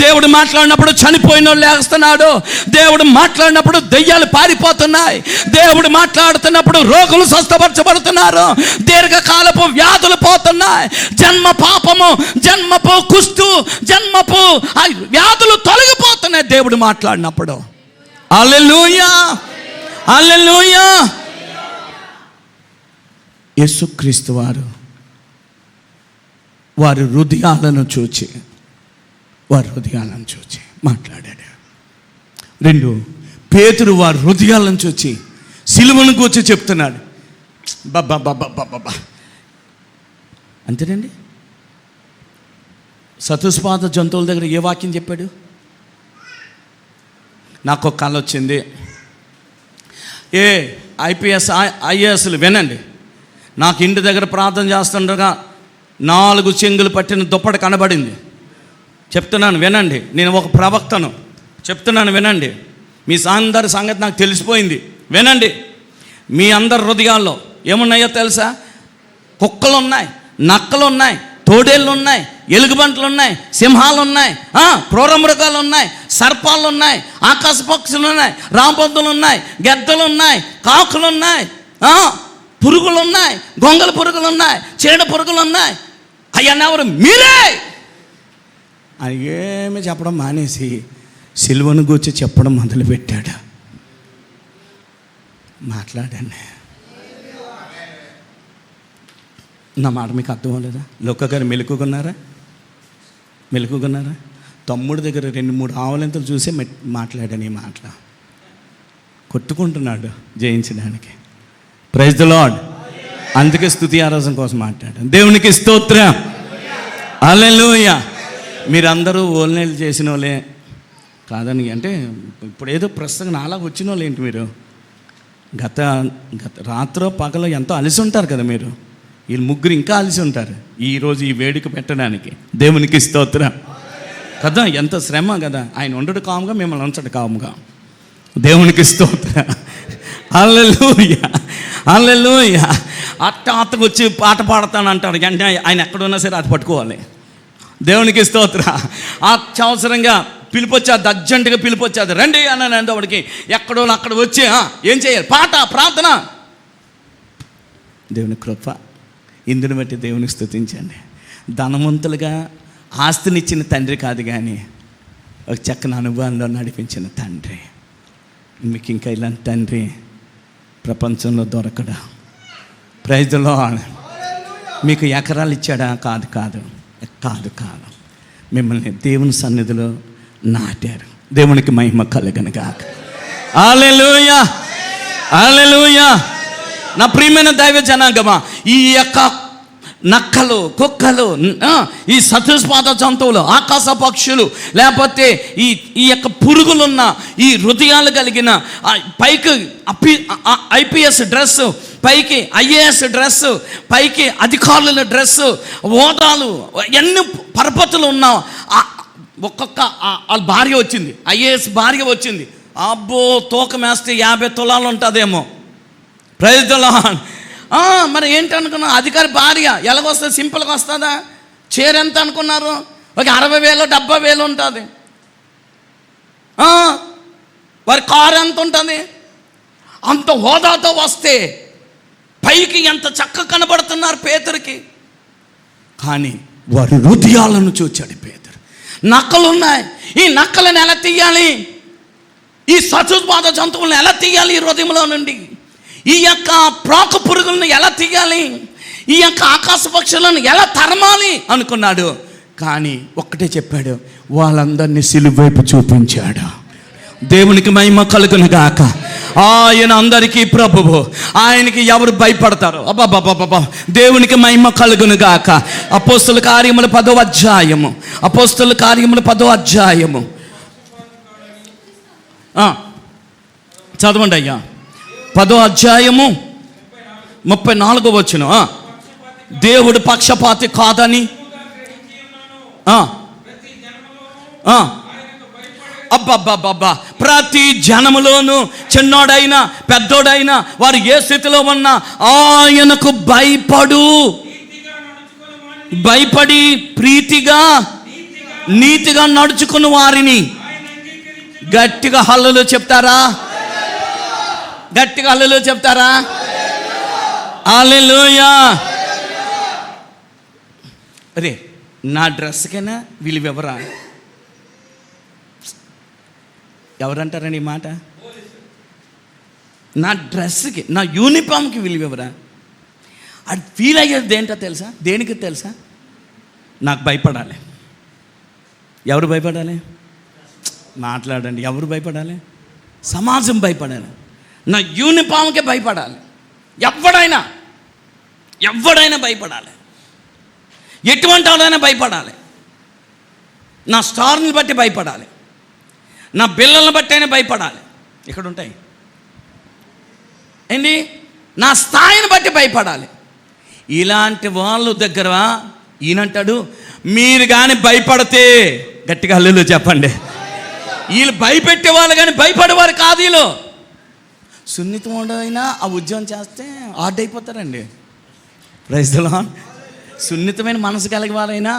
దేవుడు మాట్లాడినప్పుడు చనిపోయిన వాళ్ళు లేస్తున్నాడు. దేవుడు మాట్లాడినప్పుడు దెయ్యాలు పారిపోతున్నాయి. దేవుడు మాట్లాడుతున్నప్పుడు రోగులు స్వస్థపరచబడుతున్నారు. దీర్ఘకాలపు వ్యాధులు పోతున్నాయి. జన్మ పాపము, జన్మపు కుష్టు, జన్మపు వ్యాధులు తొలగిపోతున్నాయి దేవుడు మాట్లాడినప్పుడు. హల్లెలూయా, హల్లెలూయా. యేసుక్రీస్తు వారి హృదయాలను చూచి మాట్లాడాడు. 2, పేతురు వారి హృదయాలను చూచి సిలువను కూర్చి చెప్తున్నాడు. బాబా అంతేనండి. చతుష్పాద జంతువుల దగ్గర ఏ వాక్యం చెప్పాడు? నాకు ఒక కళ వచ్చింది. ఐఏఎస్లు వినండి. నాకు ఇంటి దగ్గర ప్రార్థన చేస్తుండగా 4 చెంగులు పట్టిన దుప్పటి కనబడింది. చెప్తున్నాను వినండి. నేను ఒక ప్రవక్తను, చెప్తున్నాను వినండి. మీ అందరి సంగతి నాకు తెలిసిపోయింది. వినండి. మీ అందరి హృదయాల్లో ఏమున్నాయో తెలుసా? కుక్కలు ఉన్నాయి, నక్కలు ఉన్నాయి, తోడేళ్ళు ఉన్నాయి, ఎలుగుబంట్లు ఉన్నాయి, సింహాలు ఉన్నాయి, క్రూర మృగాలు ఉన్నాయి, సర్పాలు ఉన్నాయి, ఆకాశ పక్షులు ఉన్నాయి, రాంబొద్దులు ఉన్నాయి, గెద్దలు ఉన్నాయి, కాకులు ఉన్నాయి, పురుగులు ఉన్నాయి, గొంగళ పురుగులు ఉన్నాయి, చీడ పురుగులు ఉన్నాయి. అయ్యన్న ఎవరు? మీరే. అని ఏమి చెప్పడం మానేసి సిలువను గూర్చి చెప్పడం మొదలుపెట్టాడు. మాట్లాడండి. నా మాట మీకు అర్థం అవ్వలేదా? లొక్క గారు మెలుకున్నారా? తమ్ముడి దగ్గర 2-3 ఆవులెంతలు చూసే మాట్లాడాను. ఈ మాటలు కొట్టుకుంటున్నాడు జయించడానికి. Praise the lord. అందుకే స్తుతి ఆరాధన కోసం మాట్లాడాను. దేవునికి స్తోత్రం, హల్లెలూయా. మీరందరూ ఓల్నేళ్ళు చేసిన వాళ్ళే కాదని అంటే ఇప్పుడు ఏదో ప్రస్తుతం నాలాగా వచ్చిన వాళ్ళు ఏంటి? మీరు గత రాత్రో పగలో ఎంతో అలసి ఉంటారు కదా. మీరు వీళ్ళు ముగ్గురు ఇంకా అలసి ఉంటారు ఈరోజు ఈ వేడుక పెట్టడానికి. దేవునికి స్తోత్రం కదా. ఎంత శ్రమ కదా. ఆయన ఉండడు కాముగా, మిమ్మల్ని ఉంచడు కాముగా. దేవునికి స్తోత్రం, హల్లెలూయా, హల్లెలూయా. అత్తకు వచ్చి పాట పాడతాను అంటాడు. అంటే ఆయన ఎక్కడున్నా సరే అది పట్టుకోవాలి. దేవునికి స్తోత్రం. అత్యవసరంగా పిలిపొచ్చేది, అర్జెంటుగా పిలిపొచ్చేది, రండి అన్నాను. వాడికి ఎక్కడో అక్కడ వచ్చి ఏం చేయాలి? పాట, ప్రార్థన. దేవుని కృప. ఇందుని బట్టి దేవునికి స్తుతించండి. ధనవంతులుగా ఆస్తినిచ్చిన తండ్రి కాదు, కానీ ఒక చక్కని అనుభవంలో నడిపించిన తండ్రి. మీకు ఇంకా ఇలాంటి తండ్రి ప్రపంచంలో దొరకడా? Praise the lord. మీకు ఎకరాలు ఇచ్చాడా? కాదు కాదు కాదు కాదు, మిమ్మల్ని దేవుని సన్నిధిలో నాటారు. దేవునికి మహిమ కలుగును గాక. హల్లెలూయా, హల్లెలూయా. నా ప్రియమైన దైవ జనాంగమా, ఈ యొక్క నక్కలు, కుక్కలు, ఈ సతుస్పాద జంతువులు, ఆకాశ పక్షులు, లేకపోతే ఈ యొక్క పురుగులున్న ఈ హృదయాలు కలిగిన పైకి ఐపీఎస్ డ్రెస్సు, పైకి ఐఏఎస్ డ్రెస్సు, పైకి అధికారుల డ్రెస్సు, హోదాలు, ఎన్ని పరపతులు ఉన్నా ఒక్కొక్క వాళ్ళ భార్య వచ్చింది, ఐఏఎస్ భార్య వచ్చింది. అబ్బో, తూకం వేస్తే 50 తులాలు ఉంటుందేమో. Praise the lord. మరి ఏంటనుకున్నా, అధికారి భార్య ఎలాగొస్తుంది? సింపుల్గా వస్తుందా? చీర ఎంత అనుకున్నారు? ఒక 60,000 70,000 ఉంటుంది. వారి కారు ఎంత ఉంటుంది? అంత హోదాతో వస్తే పైకి ఎంత చక్కగా కనబడుతున్నారు పేతురికి. కానీ వారి హృదయాలను చూచాడు పేతురు. నక్కలు ఉన్నాయి, ఈ నక్కలను ఎలా తీయాలి? ఈ సతుస్పాద జంతువులను ఎలా తీయాలి ఈ హృదయంలో నుండి? ఈ యొక్క ప్రాక పురుగులను ఎలా తీయాలి? ఈ యొక్క ఆకాశ పక్షులను ఎలా తరమాలి అనుకున్నాడు. కానీ ఒక్కటే చెప్పాడు, వాళ్ళందరినీ సిలువ వైపు చూపించాడు. దేవునికి మహిమ కలుగును గాక. ఆయన అందరికీ ప్రభువు, ఆయనకి ఎవరు భయపడతారు? అబ్బా, దేవునికి మహిమ కలుగును గాక. అపోస్తుల కార్యములు 10వ అధ్యాయము, అపోస్తుల కార్యములు 10వ అధ్యాయము చదవండి అయ్యా. 10వ అధ్యాయము 34వ వచనం. దేవుడు పక్షపాతి కాదని, అబ్బబ్బబ్బబ్బా, ప్రతి జనములోనూ చిన్నోడైనా పెద్దోడైనా వారు ఏ స్థితిలో ఉన్నా ఆయనకు భయపడి ప్రీతిగా నీతిగా నడుచుకుని వారిని. గట్టిగా హల్లెలూయా చెప్తారా? గట్టిగా హల్లెలూయా చెప్తారా? హల్లెలూయా. అరే, నా డ్రెస్కైనా విలువ ఎవరా? ఎవరంటారండి ఈ మాట? నా డ్రెస్కి, నా యూనిఫామ్కి విలువ ఎవరా? అది ఫీల్ అయ్యేది ఏంటో తెలుసా? దేనికి తెలుసా? నాకు భయపడాలి. ఎవరు భయపడాలి? మాట్లాడండి. ఎవరు భయపడాలి? సమాజం భయపడాలి. నా యూనిఫామ్కే భయపడాలి. ఎవడైనా భయపడాలి. ఎటువంటి వాడైనా భయపడాలి. నా స్టార్ని బట్టి భయపడాలి. నా బిల్లలను బట్టి అయినా భయపడాలి. ఇక్కడ ఉంటాయి ఏంటి? నా స్థాయిని బట్టి భయపడాలి. ఇలాంటి వాళ్ళ దగ్గర ఈయనంటాడు, మీరు కానీ భయపడితే, గట్టిగా హల్లెలూయా చెప్పండి, వీళ్ళు భయపెట్టే వాళ్ళు కానీ భయపడేవారు కాదు. వీళ్ళు సున్నితమైనా ఆ ఉద్యోగం చేస్తే ఆర్డ్ అయిపోతారండి. Praise the Lord. సున్నితమైన మనసు కలిగే వాళ్ళైనా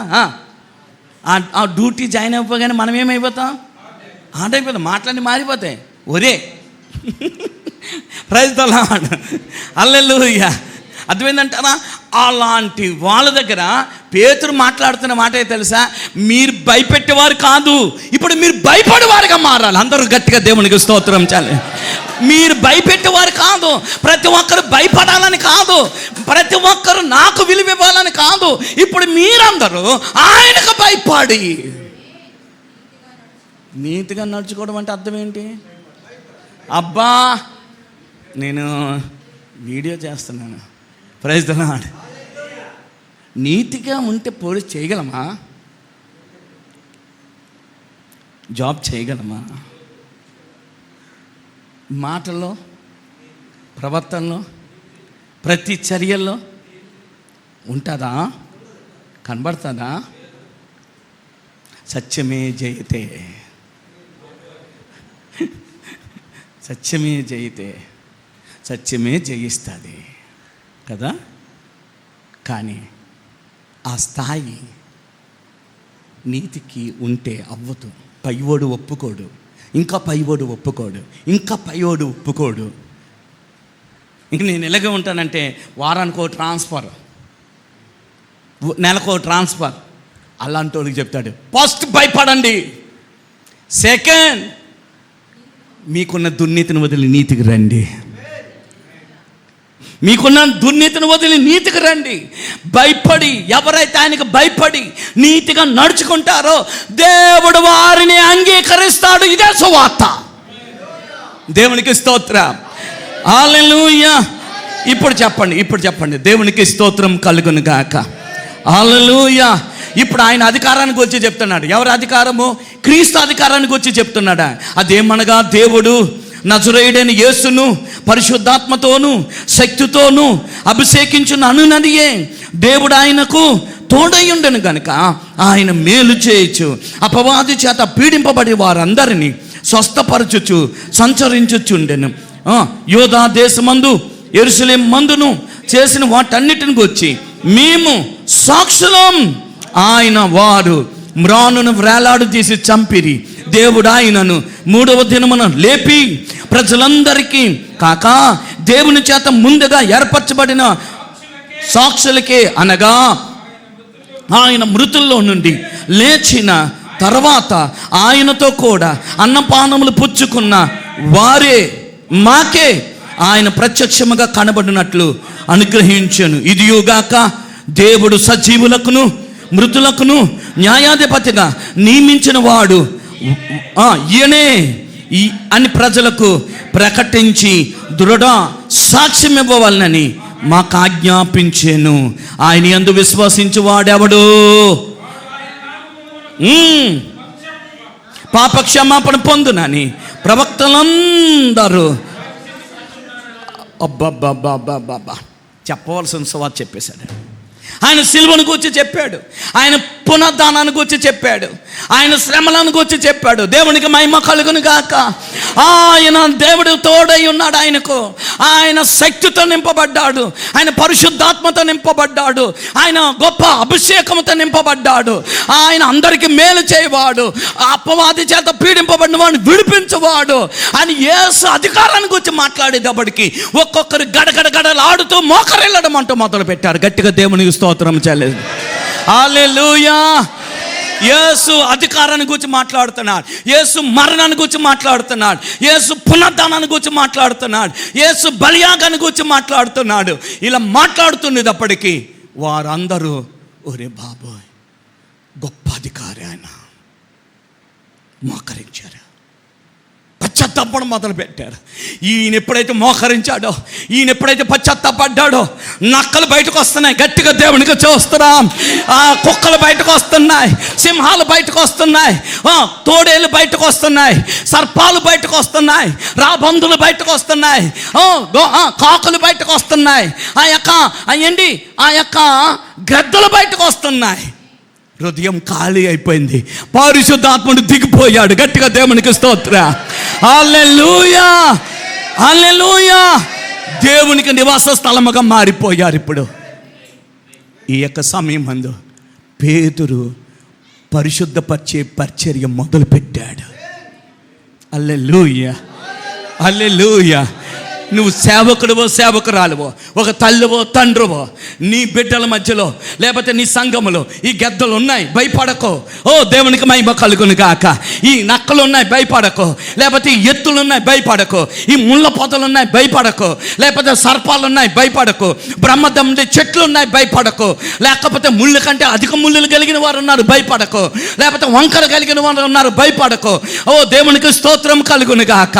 ఆ డ్యూటీ జాయిన్ అయిపోగానే మనం ఏమైపోతాం? ఆర్డ్ అయిపోతాం. మాట్లాడి మారిపోతాయి. ఒరే ప్రైజ్ ది లార్డ్. హల్లెలూయా. అర్థమైందంటారా? అలాంటి వాళ్ళ దగ్గర పేతురు మాట్లాడుతున్న మాట తెలుసా? మీరు భయపెట్టేవారు కాదు, ఇప్పుడు మీరు భయపడేవారుగా మారాలి. అందరూ గట్టిగా దేవునికి స్తోత్రం చాలి. మీరు భయపెట్టేవారు కాదు. ప్రతి ఒక్కరు భయపడాలని కాదు, ప్రతి ఒక్కరు నాకు విలువ ఇవ్వాలని కాదు. ఇప్పుడు మీరందరూ ఆయనకు భయపడి నీతిగా నడుచుకోవడం అంటే అర్థం ఏంటి? అబ్బా, నేను వీడియో చేస్తున్నాను. Praise the lord. నీతిగా ఉంటే పోలీస్ చేయగలమా? జాబ్ చేయగలమా? మాటల్లో, ప్రవర్తనలో, ప్రతి చర్యల్లో ఉంటుందా? కనబడుతుందా? సత్యమే జయితే, సత్యమే జయితే, సత్యమే జయిస్తుంది కదా. కానీ ఆ స్థాయి నీతికి ఉంటే అవ్వదు. పైవాడు ఒప్పుకోడు, ఇంకా పైవాడు ఒప్పుకోడు, ఇంకా పైవాడు ఒప్పుకోడు. ఇంక నేను ఎలాగే ఉంటానంటే వారానికి ఒక ట్రాన్స్ఫర్, నెలకు ట్రాన్స్ఫర్. అలాంటి వాళ్ళకి చెప్తాడు, ఫస్ట్ భయపడండి, సెకండ్ మీకున్న దుర్నీతిని వదిలి నీతికి రండి. మీకున్న దుర్నీతిని వదిలి నీతికి రండి. భయపడి, ఎవరైతే ఆయనకు భయపడి నీతిగా నడుచుకుంటారో దేవుడు వారిని అంగీకరిస్తాడు. ఇదే సువార్త. దేవునికి స్తోత్రం. హల్లెలూయా. ఇప్పుడు చెప్పండి దేవునికి స్తోత్రం కలుగును గాక. హల్లెలూయా. ఇప్పుడు ఆయన అధికారానికి వచ్చి చెప్తున్నాడు. ఎవరి అధికారము? క్రీస్తు అధికారానికి వచ్చి చెప్తున్నాడా? అదేమనగా దేవుడు నజరేయుడైన యేసును పరిశుద్ధాత్మతోను శక్తితోను అభిషేకించున్న అనునదియే దేవుడు ఆయనకు తోడయ్యుండెను గనుక ఆయన మేలు చేయొచ్చు, అపవాది చేత పీడింపబడి వారందరినీ స్వస్థపరచుచు సంచరించుచుండెను. యోధా దేశమందు యెరూషలేము మందును చేసిన వాటన్నిటిని గురించి మేము సాక్షులం. ఆయన వారు మ్రానును వ్రేలాడు తీసి చంపిరి. దేవుడు ఆయనను 3వ దినమున లేపి ప్రజలందరికీ కాక దేవుని చేత ముందుగా ఏర్పరచబడిన సాక్షులకే, అనగా ఆయన మృతుల్లో నుండి లేచిన తర్వాత ఆయనతో కూడా అన్నపానములు పుచ్చుకున్న వారే మాకే ఆయన ప్రత్యక్షముగా కనబడినట్లు అనుగ్రహించెను. ఇదియుగాక దేవుడు సజీవులకును మృతులకును న్యాయాధిపతిగా నియమించిన వాడు ఈయనే అని ప్రజలకు ప్రకటించి దృఢ సాక్ష్యం ఇవ్వవాలని మాకు ఆజ్ఞాపించాను. ఆయన యందు విశ్వసించు వాడెవడు పాపక్షమాపణ పొందునని ప్రవక్తలందరూ అబ్బబ్బబ్బబ్బబ్బా చెప్పవలసిన సువార్త చెప్పేశాడు. ఆయన సిలువను గురించి చెప్పాడు, ఆయన పునరుద్ధానాన్ని గురించి చెప్పాడు, ఆయన శ్రమలను గురించి చెప్పాడు. దేవునికి మహిమ కలుగును గాక. ఆయన దేవుడు తోడై ఉన్నాడు. ఆయన శక్తితో నింపబడ్డాడు, ఆయన పరిశుద్ధాత్మతో నింపబడ్డాడు, ఆయన గొప్ప అభిషేకంతో నింపబడ్డాడు. ఆయన అందరికీ మేలు చేయవాడు, అపవాది చేత పీడింపబడిన వాడిని విడిపించేవాడు. ఆయన యేసు అధికారాన్ని గురించి మాట్లాడేటప్పటికి ఒక్కొక్కరు గడగడలాడుతూ మోకరిల్లడం అంటూ మొదలు పెట్టారు. గట్టిగా దేవునికి స్తోత్రం చెల్లి. హల్లెలూయా. యేసు అధికారాన్ని గురించి మాట్లాడుతున్నాడు, యేసు మరణాన్ని గురించి మాట్లాడుతున్నాడు, యేసు పునరుద్ధానాన్ని గురించి మాట్లాడుతున్నాడు, యేసు బలియాగాన్ని గురించి మాట్లాడుతున్నాడు. ఇలా మాట్లాడుతున్నప్పటికీ వారందరూ ఒరే బాబోయ్ గొప్ప అధికారి ఆయన మోకరించారు, పశ్చాత్తాపడం మొదలు పెట్టారు. ఈయన ఎప్పుడైతే మోకరించాడో, ఈయన ఎప్పుడైతే పశ్చాత్తాపడ్డాడో నక్కలు బయటకు వస్తున్నాయి. గట్టిగా దేవునికి చూస్తున్నాం. కుక్కలు బయటకు వస్తున్నాయి, సింహాలు బయటకు వస్తున్నాయి, తోడేళ్ళు బయటకు వస్తున్నాయి, సర్పాలు బయటకు వస్తున్నాయి, రాబందులు బయటకు వస్తున్నాయి, కాకులు బయటకు వస్తున్నాయి, ఆ యొక్క గద్దలు బయటకు వస్తున్నాయి. హృదయం ఖాళీ అయిపోయింది. పరిశుద్ధాత్ముడు దిగిపోయాడు. గట్టిగా దేవునికి స్తోత్రం. హల్లెలూయా. హల్లెలూయా. దేవునికి నివాస స్థలముగా మారిపోయారు. ఇప్పుడు ఈ యొక్క సమయం మందు పేతురు పరిశుద్ధపరిచే పరిచర్య మొదలుపెట్టాడు. హల్లెలూయా. హల్లెలూయా. నువ్వు సేవకుడివో సేవకురాలువో, ఒక తల్లివో తండ్రివో, నీ బిడ్డల మధ్యలో లేకపోతే నీ సంఘములో ఈ గెద్దలు ఉన్నాయి, భయపడకో. దేవునికి మహిమ కలుగును గాక. ఈ నక్కలు ఉన్నాయి, భయపడకో. లేకపోతే ఈ ఎత్తులు ఉన్నాయి, భయపడకో. ఈ ముళ్ళ పొదలు ఉన్నాయి, భయపడకో. లేకపోతే సర్పాలు ఉన్నాయి, భయపడకో. బ్రహ్మదండి చెట్లు ఉన్నాయి, భయపడకో. లేకపోతే ముళ్ళు కంటే అధిక ముళ్ళులు కలిగిన వారు ఉన్నారు, భయపడకో. లేకపోతే వంకర కలిగిన వారు ఉన్నారు, భయపడకో. దేవునికి స్తోత్రం కలుగును గాక.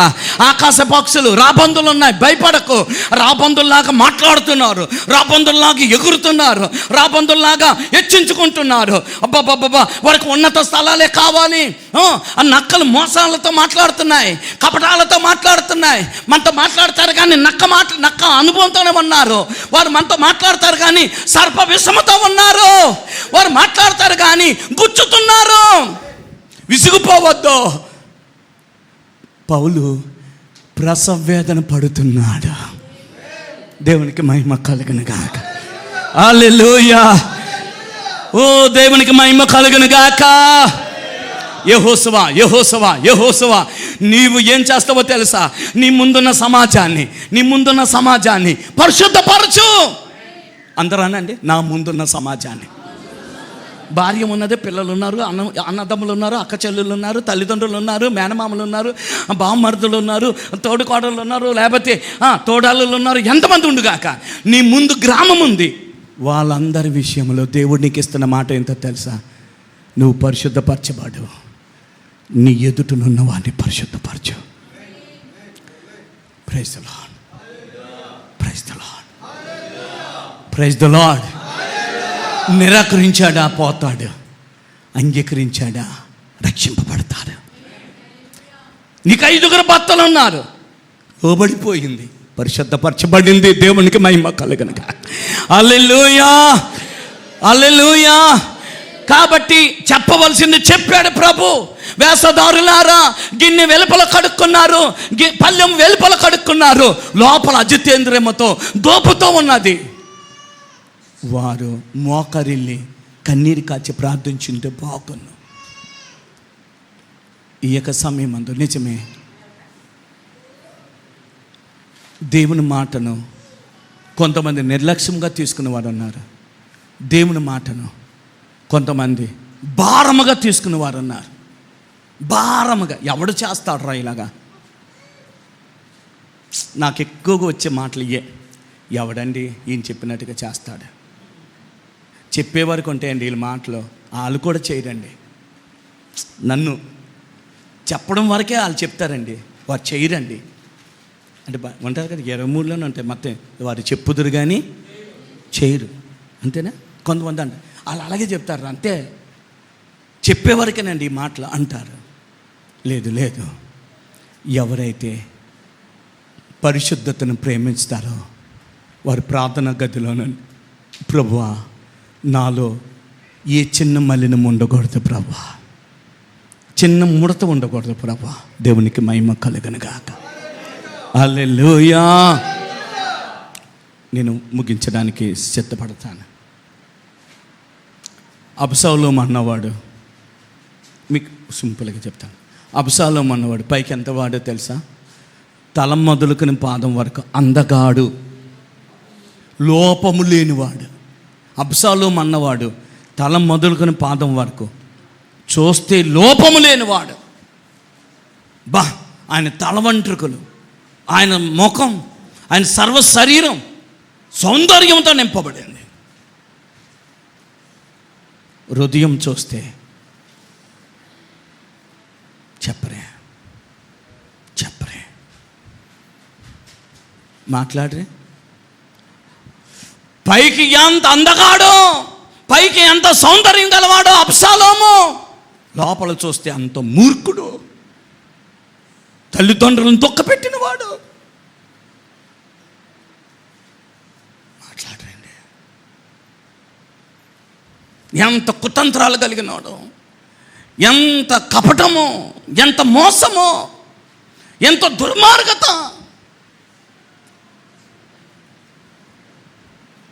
ఆకాశ పక్షులు రాబందులు ఉన్నాయి, భయపడకు. రాబందుల్లాగా మాట్లాడుతున్నారు, రాబందుల్లాగా ఎగురుతున్నారు, రాబందుల్లాగా హెచ్చించుకుంటున్నారు. అబ్బాబ్బాబ్బా వారికి ఉన్నత స్థలాలే కావాలి. ఆ నక్కలు మోసాలతో మాట్లాడుతున్నాయి, కపటాలతో మాట్లాడుతున్నాయి. మనతో మాట్లాడతారు కానీ నక్క అనుభవంతోనే ఉన్నారు. వారు మనతో మాట్లాడతారు కానీ సర్ప విషముతో ఉన్నారు. వారు మాట్లాడతారు కానీ గుచ్చుతున్నారు. విసిగిపోవద్దు. పౌలు ప్రసవ వేదన పడుతున్నాడు. దేవునికి మహిమ కలుగును గాక. హల్లెలూయా. దేవునికి మహిమ కలుగును గాక. యెహోషువ యెహోషువ యెహోషువ నీవు ఏం చేస్తావో తెలుసా? నీ ముందున్న సమాజాన్ని పరిశుద్ధపరచు. అందరూ అనండి, నా ముందున్న సమాజాన్ని భార్య ఉన్నది, పిల్లలు ఉన్నారు, అన్నదమ్ములు ఉన్నారు, అక్క చెల్లెళ్ళు ఉన్నారు, తల్లిదండ్రులు ఉన్నారు, మేనమామలు ఉన్నారు, బావమరుదులు ఉన్నారు, తోడుకోడళ్ళు ఉన్నారు, లేకపోతే తోడాళ్ళు ఉన్నారు, ఎంతమంది ఉండుగాక. నీ ముందు గ్రామం ఉంది. వాళ్ళందరి విషయంలో దేవుడు నీకు ఇస్తున్న మాట ఏంటో తెలుసా? నువ్వు పరిశుద్ధపరచబడు, నీ ఎదుటనున్న వాడిని పరిశుద్ధపరచు. Praise the lord, praise the lord, praise the Lord. నిరాకరించాడా పోతాడు, అంగీకరించాడా రక్షింపబడతాడు. నీకు 5 భర్తలు ఉన్నారు, లోబడిపోయింది, పరిశుద్ధపరచబడింది, దేవునికి మహిమ కలుగునుగా. హల్లెలూయా, హల్లెలూయా. కాబట్టి చెప్పవలసింది చెప్పాడు ప్రభు. వేషధారులారా, గిన్నె వెలుపల కడుక్కున్నారు, పళ్ళెం వెలుపల కడుక్కున్నారు, లోపల అజితేంద్రియముతో దోపుతో ఉన్నది. వారు మోకరిల్లి కన్నీరు కాచి ప్రార్థించుంటే బాగున్ను. ఈ యొక్క సమయం అందు నిజమే దేవుని మాటను కొంతమంది నిర్లక్ష్యంగా తీసుకునే వారు ఉన్నారు. దేవుని మాటను కొంతమంది భారముగా తీసుకునే వారు ఉన్నారు. భారముగా ఎవడు చేస్తాడు రా ఇలాగా? నాకు ఎక్కువగా వచ్చే మాటలు ఇయ్యే. ఎవడండి ఈయన చెప్పినట్టుగా చేస్తాడు? చెప్పేవారికి ఉంటాయండి వీళ్ళ మాటలు, వాళ్ళు కూడా చేయరండి. నన్ను చెప్పడం వరకే వాళ్ళు చెప్తారండి, వారు చేయరండి. అంటే ఉంటారు కదా 23లోనే ఉంటాయి మొత్తం, వారు చెప్పుదురు కానీ చేయరు, అంతేనా? కొంతమంది అంటే వాళ్ళు అలాగే చెప్తారు, అంతే చెప్పేవరకేనండి ఈ మాటలు అంటారు. లేదు లేదు, ఎవరైతే పరిశుద్ధతను ప్రేమిస్తారో వారి ప్రార్థన గదిలోనండి, ప్రభువా నాలో ఏ చిన్న మలినం ఉండకూడదు ప్రభువా, చిన్న ముడత ఉండకూడదు ప్రభువా, దేవునికి మహిమ కలుగునుగాక. హల్లెలూయా. నేను ముగించడానికి సిద్ధపడతాను. అబ్షాలోము అన్నవాడు, మీకు సింపుల్గా చెప్తాను. అబ్షాలోము అన్నవాడు పైకి ఎంత వాడో తెలుసా? తల మొదలుకుని పాదం వరకు అందగాడు, లోపము లేనివాడు. అబ్షాలోము అన్నవాడు తల మొదలుకుని పాదం వరకు చూస్తే లోపము లేనివాడు. బా, ఆయన తల వెంట్రుకలు, ఆయన ముఖం, ఆయన సర్వ శరీరం సౌందర్యంతో నింపబడింది. హృదయం చూస్తే చెప్పరే మాట్లాడరే. పైకి ఎంత అందగాడో, పైకి ఎంత సౌందర్యం గలవాడో అబ్షాలోము, లోపల చూస్తే అంత మూర్ఖుడు, తల్లిదండ్రులను తొక్కపెట్టినవాడు. మాట్లాడండి. ఎంత కుతంత్రాలు కలిగినాడు, ఎంత కపటమో, ఎంత మోసమో, ఎంత దుర్మార్గత.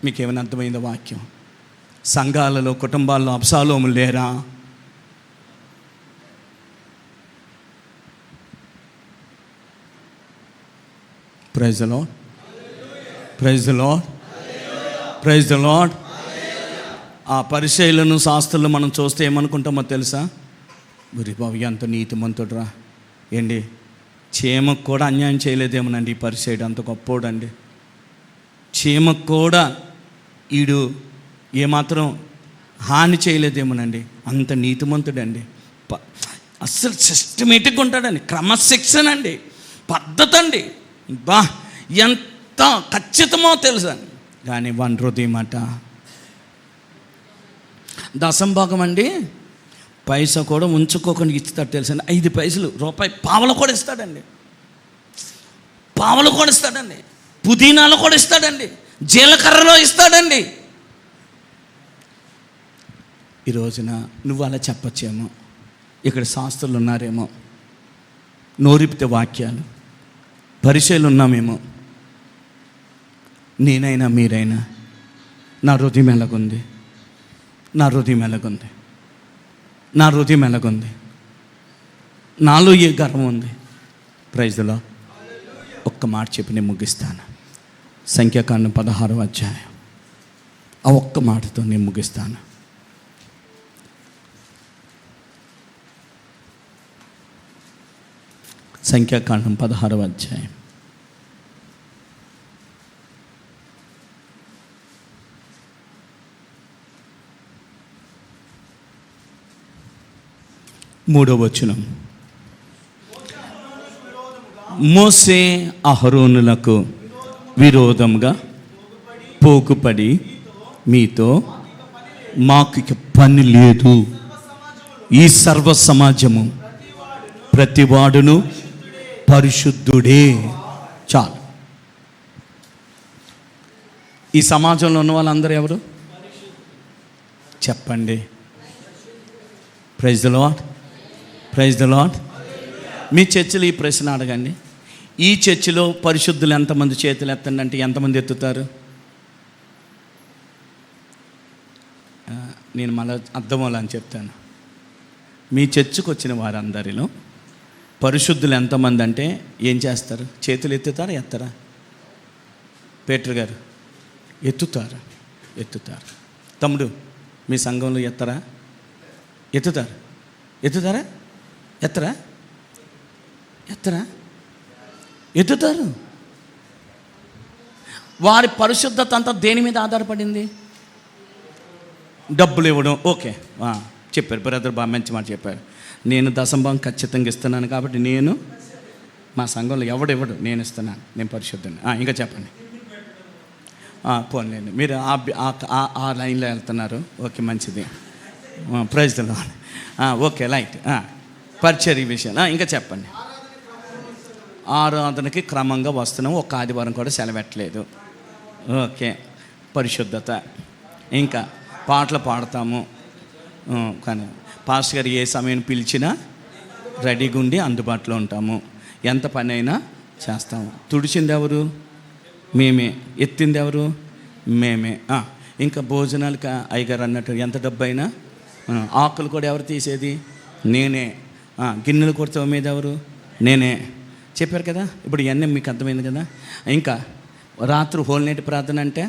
మీకేమైనా అర్థమైందో వాక్యం? సంఘాలలో, కుటుంబాల్లో అబ్షాలోము లేరా? Praise the lord, praise the lord, praise the lord. ఆ పరిచయులను, శాస్త్రులను మనం చూస్తే ఏమనుకుంటామో తెలుసా? గురి బాబు ఎంత నీతిమంతుడురా, ఏంటి చీమకు కూడా అన్యాయం చేయలేదేమోనండి ఈ పరిచయుడు, అంత గొప్పోడండి. చీమకు కూడా ఈడు ఏమాత్రం హాని చేయలేదేమోనండి, అంత నీతిమంతుడండి. అస్సలు సిస్టమేటిక్గా ఉంటాడండి, క్రమశిక్షణ అండి, పద్ధతి అండి. బా, ఎంత ఖచ్చితమో తెలుసా. కానీ వన్ హృదయం మాట దశంభాగం అండి, పైసా కూడా ఉంచుకోకుండా ఇస్తాడు తెలుసండి. 5 పైసలు, రూపాయి పావలు కూడా ఇస్తాడండి, పావలు కూడా ఇస్తాడండి, పుదీనాలు కూడా ఇస్తాడండి, జీలకర్రలో ఇస్తాడండి. ఈ రోజున నువ్వు అలా చెప్పచ్చేమో, ఇక్కడ శాస్త్రులు ఉన్నారేమో, నోరిపితే వాక్యాలు, పరిచయాలు ఉన్నామేమో. నేనైనా మీరైనా నా హృదయం ఎలాగుంది, నా హృదయం ఎలాగుంది, నా హృదయం ఎలాగుంది, నాలో ఏ గర్వం ఉంది? ప్రైజ్లో ఒక్క మాట చెప్పి నేను ముగిస్తాను. సంఖ్యాకాండం 16వ అధ్యాయం, ఆ ఒక్క మాటతో నేను ముగిస్తాను. సంఖ్యాకాండం 16వ అధ్యాయం. మూడవ వచనం. మోసే అహరోనులకు విరోధంగా పోకుపడి మీతో మాకు ఇక పని లేదు, ఈ సర్వ సమాజము ప్రతివాడును పరిశుద్ధుడే. చాలు. ఈ సమాజంలో ఉన్న వాళ్ళందరూ ఎవరు చెప్పండి? Praise the lord, praise the Lord. మీ చర్చిలో ఈ ప్రశ్న అడగండి. ఈ చర్చిలో పరిశుద్ధులు ఎంతమంది చేతులు ఎత్తండి అంటే ఎంతమంది ఎత్తుతారు? నేను మళ్ళీ అర్థమవులని చెప్తాను. మీ చర్చికి వచ్చిన వారందరిలో పరిశుద్ధులు ఎంతమంది అంటే ఏం చేస్తారు? చేతులు ఎత్తుతారా ఎత్తరా? పేటర్ గారు ఎత్తుతారు, ఎత్తుతారు. తమ్ముడు మీ సంఘంలో ఎత్తరా? ఎత్తుతారు, ఎత్తుతారా? ఎత్తరా? ఎత్తరా? ఎత్తుతారు. వారి పరిశుద్ధత అంతా దేని మీద ఆధారపడింది? డబ్బులు ఇవ్వడం. ఓకే, చెప్పారు బ్రదర్, బాగా మంచి మాట చెప్పారు. నేను దశంభాగం ఖచ్చితంగా ఇస్తున్నాను కాబట్టి నేను మా సంఘంలో ఎవడు నేను ఇస్తున్నాను, నేను పరిశుద్ధుని. ఇంకా చెప్పండి. పోన్లేండి, మీరు ఆ లైన్లో వెళ్తున్నారు. ఓకే, మంచిది. Praise the lord. Okay, light. పరిచర్య విషయం ఇంకా చెప్పండి. ఆరాధనకి క్రమంగా వస్తున్నాం, ఒక ఆదివారం కూడా సెలవెట్టలేదు. ఓకే, పరిశుద్ధత. ఇంకా పాటలు పాడతాము, కానీ పాస్టర్ గారు ఏ సమయం పిలిచినా రెడీగా ఉండి అందుబాటులో ఉంటాము. ఎంత పని అయినా చేస్తాము. తుడిచింది ఎవరు? మేమే. ఎత్తింది ఎవరు? మేమే. ఇంకా భోజనాలకి అయ్యగారు అన్నట్టు ఎంత డబ్బు అయినా ఆకులు కూడా ఎవరు తీసేది? నేనే. గిన్నెలు కూడా తోమేది ఎవరు? నేనే. చెప్పారు కదా. ఇప్పుడు ఇవన్నీ మీకు అర్థమైంది కదా. ఇంకా రాత్రి హోల్ నైట్ ప్రార్థన అంటే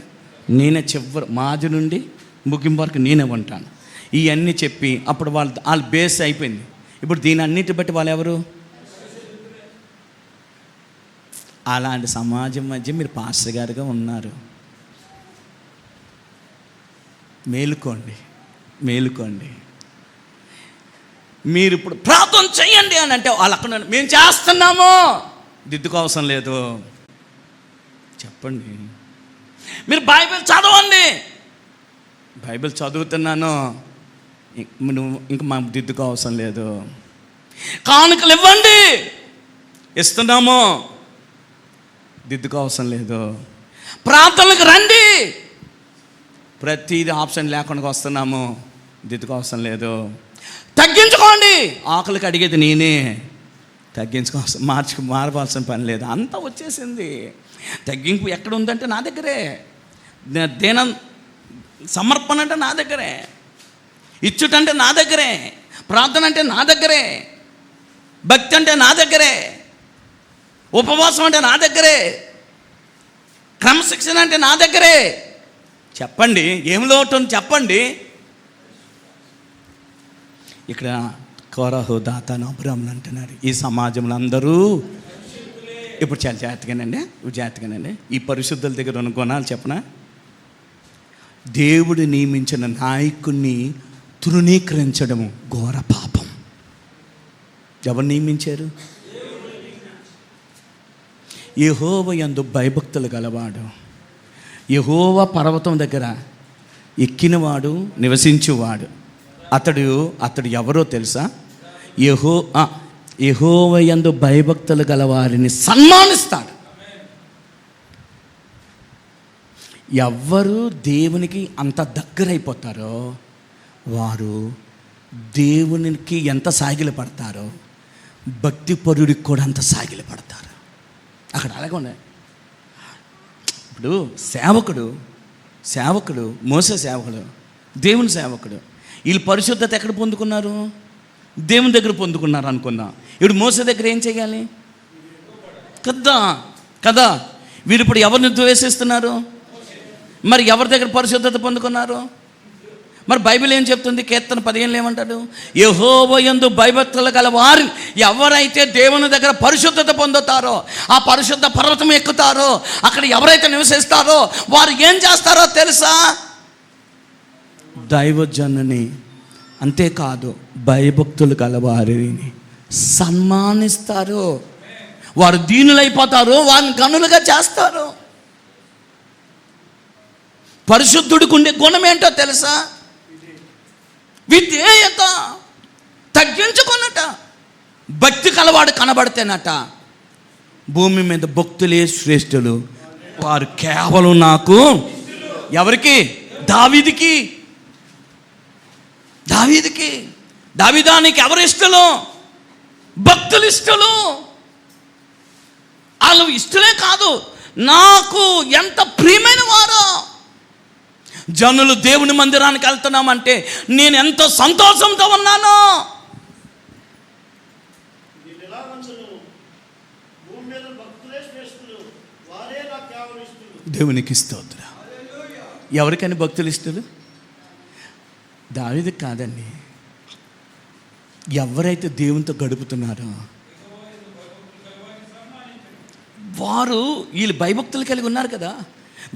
నేనే, చివరి మాది నుండి ముగింపు వరకు నేనే ఉంటాను. ఇవన్నీ చెప్పి అప్పుడు వాళ్ళ బేస్ అయిపోయింది. ఇప్పుడు దీని అన్నిటి బట్టి వాళ్ళు ఎవరు? అలాంటి సమాజం మధ్య మీరు పాస్టర్ గారుగా ఉన్నారు. మేలుకోండి, మేలుకోండి. మీరు ఇప్పుడు ప్రార్థన చెయ్యండి అని అంటే వాళ్ళు అక్కడ మేము చేస్తున్నాము, దిద్దుకోవసం లేదు. చెప్పండి. మీరు బైబిల్ చదవండి, బైబిల్ చదువుతున్నాను, నువ్వు ఇంక మాకు దిద్దుకో అవసరం లేదు. కానుకలు ఇవ్వండి, ఇస్తున్నాము, దిద్దుకో అవసరం లేదు. ప్రార్థనలకు రండి, ప్రతిదీ ఆప్షన్ లేకుండా వస్తున్నాము, దిద్దుకో అవసరం లేదు. తగ్గించుకోండి, ఆకలికి అడిగేది నేనే, మారవలసిన పని లేదు, అంతా వచ్చేసింది. తగ్గింపు ఎక్కడ ఉందంటే నా దగ్గరే. సమర్పణ అంటే నా దగ్గరే, ఇచ్చుటంటే నా దగ్గరే, ప్రార్థన అంటే నా దగ్గరే, భక్తి అంటే నా దగ్గరే, ఉపవాసం అంటే నా దగ్గరే, క్రమశిక్షణ అంటే నా దగ్గరే. చెప్పండి, ఏం లోటు చెప్పండి. ఇక్కడ కోరహు, దాతాను, అబ్రాములు అంటున్నారు. ఈ సమాజంలో అందరూ ఇప్పుడు చాలా జాగ్రత్తగానండి, జాగ్రత్తగానండి. ఈ పరిశుద్ధుల దగ్గర ఉన్న గుణాలు చెప్పనా? దేవుడు నియమించిన నాయకుడిని తృణీకరించడము ఘోర పాపం. ఎవరు నియమించారు? యెహోవా యందు భయభక్తులు గలవాడు, యెహోవా పర్వతం దగ్గర ఎక్కినవాడు, నివసించువాడు. అతడు ఎవరో తెలుసా? యెహోవా యందు భయభక్తులు గలవారిని సన్మానిస్తాడు. ఎవ్వరు దేవునికి అంత దగ్గరైపోతారో వారు దేవునికి ఎంత సాగిలపడతారో భక్తిపరుడికి కూడా అంత సాగిలపడతారు. అక్కడ అలాగే ఉన్నాయి. ఇప్పుడు సేవకుడు మోసే సేవకుడు, దేవుని సేవకుడు, వీళ్ళు పరిశుద్ధత ఎక్కడ పొందుకున్నారు? దేవుని దగ్గర పొందుకున్నారు అనుకుందాం. ఇప్పుడు మోసే దగ్గర ఏం చేయాలి కదా? వీరు ఇప్పుడు ఎవరిని ద్వేషిస్తున్నారు? మరి ఎవరి దగ్గర పరిశుద్ధత పొందుకున్నారు? మరి బైబిల్ ఏం చెప్తుంది? కీర్తన 15 ఏమంటాడు? యెహోవా యందు భయభక్తులు గల వారు ఎవరైతే దేవుని దగ్గర పరిశుద్ధత పొందుతారో, ఆ పరిశుద్ధ పర్వతం ఎక్కుతారో, అక్కడ ఎవరైతే నివసిస్తారో వారు ఏం చేస్తారో తెలుసా? దైవజనుని, అంతేకాదు భయభక్తులు గల వారిని సన్మానిస్తారు. వారు దీనులైపోతారు, వారిని గనులుగా చేస్తారు. పరిశుద్ధుడికి ఉండే గుణం ఏంటో తెలుసా? విధేయత, తగ్గించుకున్నట. భక్తి కలవాడు కనబడితేనట భూమి మీద భక్తులే శ్రేష్ఠులు, వారు కేవలం నాకు. ఎవరికి? దావీదుకి. దావీదానికి ఎవరు ఇష్టలు? భక్తులు ఇష్టలు. వాళ్ళు ఇష్టలే కాదు, నాకు ఎంత ప్రియమైన వారు. జనులు దేవుని మందిరానికి వెళ్తున్నామంటే నేను ఎంతో సంతోషంతో ఉన్నాను. దేవునికి స్తోత్రం. ఎవరికని భక్తులు ఇష్టలు? దావీదుకి కాదండి. ఎవరైతే దేవునితో గడుపుతున్నారో వారు, వీళ్ళు భయభక్తులు కలిగి ఉన్నారు కదా,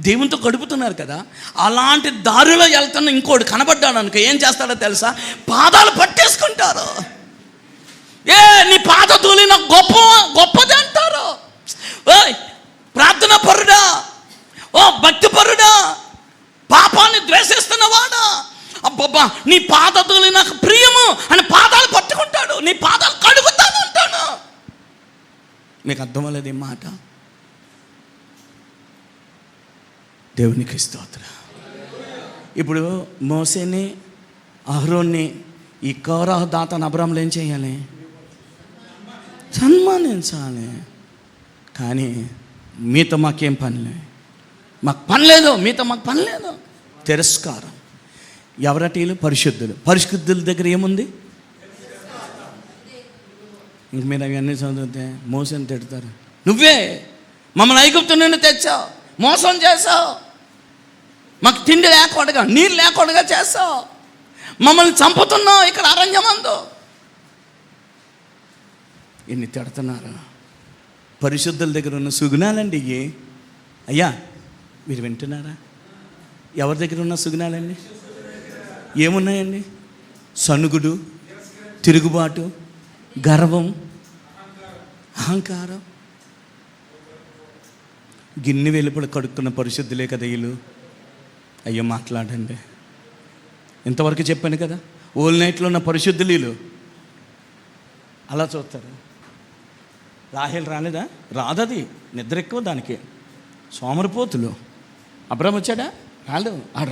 దేవునితో గడుపుతున్నారు కదా, అలాంటి దారిలో వెళ్తున్న ఇంకోటి కనబడ్డాడు అనుకో, ఏం చేస్తాడో తెలుసా? పాదాలు పట్టేసుకుంటారు. నీ పాద తూలి నాకు గొప్పది అంటారు. ప్రార్థన పరుడా, భక్తి పరుడా, పాపాన్ని ద్వేషిస్తున్నవాడా, అబ్బబ్బా నీ పాద తూలి నాకు ప్రియము అని పాదాలు పట్టుకుంటాడు. నీ పాదాలు కడుగుతాను అంటాడు. మీకు అర్థమలేదు ఈ మాట? దేవునికి స్తోత్రం. ఇప్పుడు మోసేని, అహరోన్ని, ఈ కోరహు దాతను అబ్రాములు ఏం చేయాలి? సన్మానించాలి. కానీ మీతో మాకేం పనిలే, మాకు పని లేదు, మీతో మాకు పని లేదు. తిరస్కారం. ఎవరటీలు? పరిశుద్ధుల దగ్గర ఏముంది? ఇంక మీరు అవన్నీ చదివితే మోసని తిడతారు. నువ్వే మమ్మల్ని ఐగుప్తు నుండి తెచ్చావు, మోసం చేసావు, మాకు తిండి లేకుండా నీళ్ళు లేకుండా చేస్తావు, మమ్మల్ని చంపుతున్నావు ఇక్కడ అరణ్యమందు. ఇన్ని తిడుతున్నారు. పరిశుద్ధుల దగ్గర ఉన్న సుగుణాలండి ఇవి. అయ్యా మీరు వింటున్నారా? ఎవరి దగ్గర ఉన్న సుగుణాలండి? ఏమున్నాయండి? సనుగుడు, తిరుగుబాటు, గర్వం, అహంకారం. గిన్నె వెలుపల కడుక్కున్న పరిశుద్ధులే కదా వీళ్ళు. అయ్యో మాట్లాడండి. ఇంతవరకు చెప్పాను కదా, ఓల్ నైట్లో ఉన్న పరిశుద్ధులు అలా చూస్తారు. రాహేల్ రాలేదా? రాదది, నిద్ర ఎక్కువ దానికి. సోమరిపోతులు. అబ్రామ్ వచ్చాడా?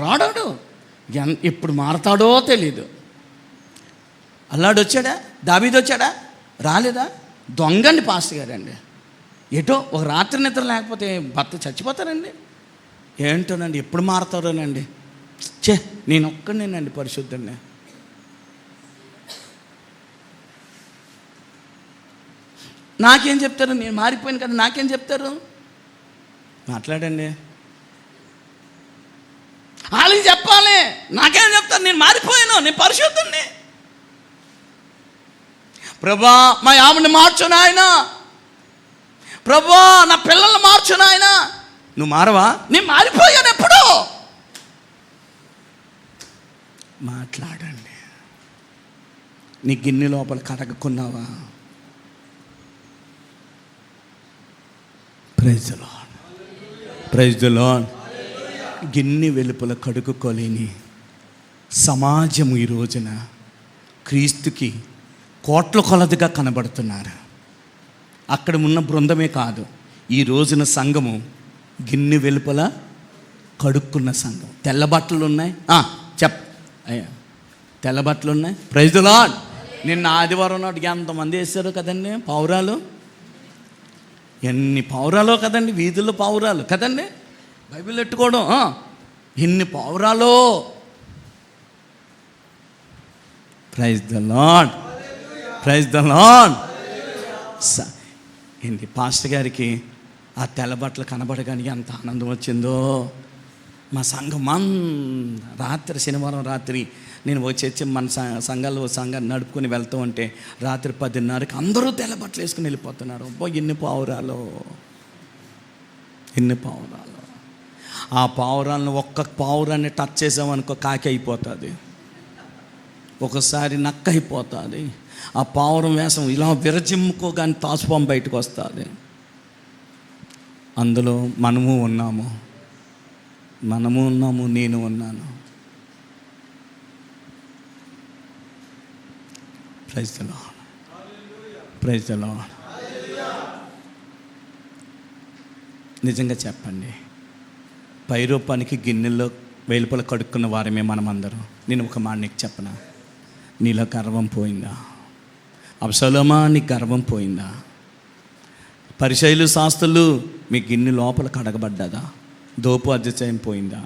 రాడాడు. ఎప్పుడు మారతాడో తెలీదు. అల్లాడు వచ్చాడా? దావీదు వచ్చాడా? రాలేదా? దొంగండి పాస్టర్ గారండి. ఎటో ఒక రాత్రి నిద్ర లేకపోతే భర్త చచ్చిపోతారండి. ఏంటోనండి, ఎప్పుడు మారతారోనండి. నేను ఒక్కడేనండి పరిశుద్ధుడిని. నాకేం చెప్తారు? నేను మారిపోయాను కదా, నాకేం చెప్తారు? మాట్లాడండి. వాళ్ళకి చెప్పాలి, నాకేం చెప్తారు? నేను మారిపోయాను, నేను పరిశుద్ధుడిని. ప్రభా మా ఆమెను మార్చు నాయన, ప్రభా నా పిల్లల్ని మార్చు నాయన. నువ్వు మారవా? నేను మారిపోయాను ఎప్పుడో. మాట్లాడండి. నీ గిన్నె లోపల కడగకున్నావా? Praise the lord, praise the Lord. గిన్నె వెలుపల కడుక్కోలేని సమాజము ఈ రోజున క్రీస్తుకి కోట్ల కొలదిగా కనబడుతున్నారు. అక్కడ ఉన్న బృందమే కాదు, ఈ రోజున సంఘము గిన్నె వెలుపల కడుక్కున్న సంఘం. తెల్ల బట్టలు ఉన్నాయి, అయ్యా తెల్ల బట్టలు ఉన్నాయి. Praise the Lord. నిన్న ఆదివారం నాటికి ఎంతమంది వేశారు కదండి పావురాలు. ఎన్ని పావురాలో కదండి, వీధుల్లో పావురాలు కదండి. బైబిల్ పెట్టుకోవడం ఎన్ని పావురాలో. Praise the lord, praise the Lord. ఏంటి పాస్టర్ గారికి ఆ తెల్ల బట్టలు కనబడగానే ఎంత ఆనందం వచ్చిందో. మా సంఘం రాత్రి శనివారం రాత్రి నేను వచ్చి మన సంఘాన్ని నడుపుకొని వెళ్తూ ఉంటే రాత్రి 10:30కి అందరూ తెల్ల బట్టలు వేసుకుని వెళ్ళిపోతున్నారు. ఎన్ని పావురాలు. ఆ పావురాలను ఒక్క పావురాన్ని టచ్ చేసామనుకో కాకి అయిపోతుంది, ఒకసారి నక్క అయిపోతుంది. ఆ పావురం వేషం ఇలా విరజిమ్ముకోగానే తాసుపాము బయటకు వస్తుంది. అందులో మనము ఉన్నాము, నేను ఉన్నాను. Praise the Lord. నిజంగా చెప్పండి, పైరూపానికి గిన్నెల్లో వెలుపల కడుక్కున్న వారమే మనమందరం. నేను ఒక మాట నీకు చెప్పనా, నీలో గర్వం పోయిందా? అబ్షాలోమా, నీ గర్వం పోయిందా? పరిసయ్యులు శాస్త్రులు, మీ గిన్నె లోపల కడగబడ్డదా? దోపు అతిశయం పోయిందా?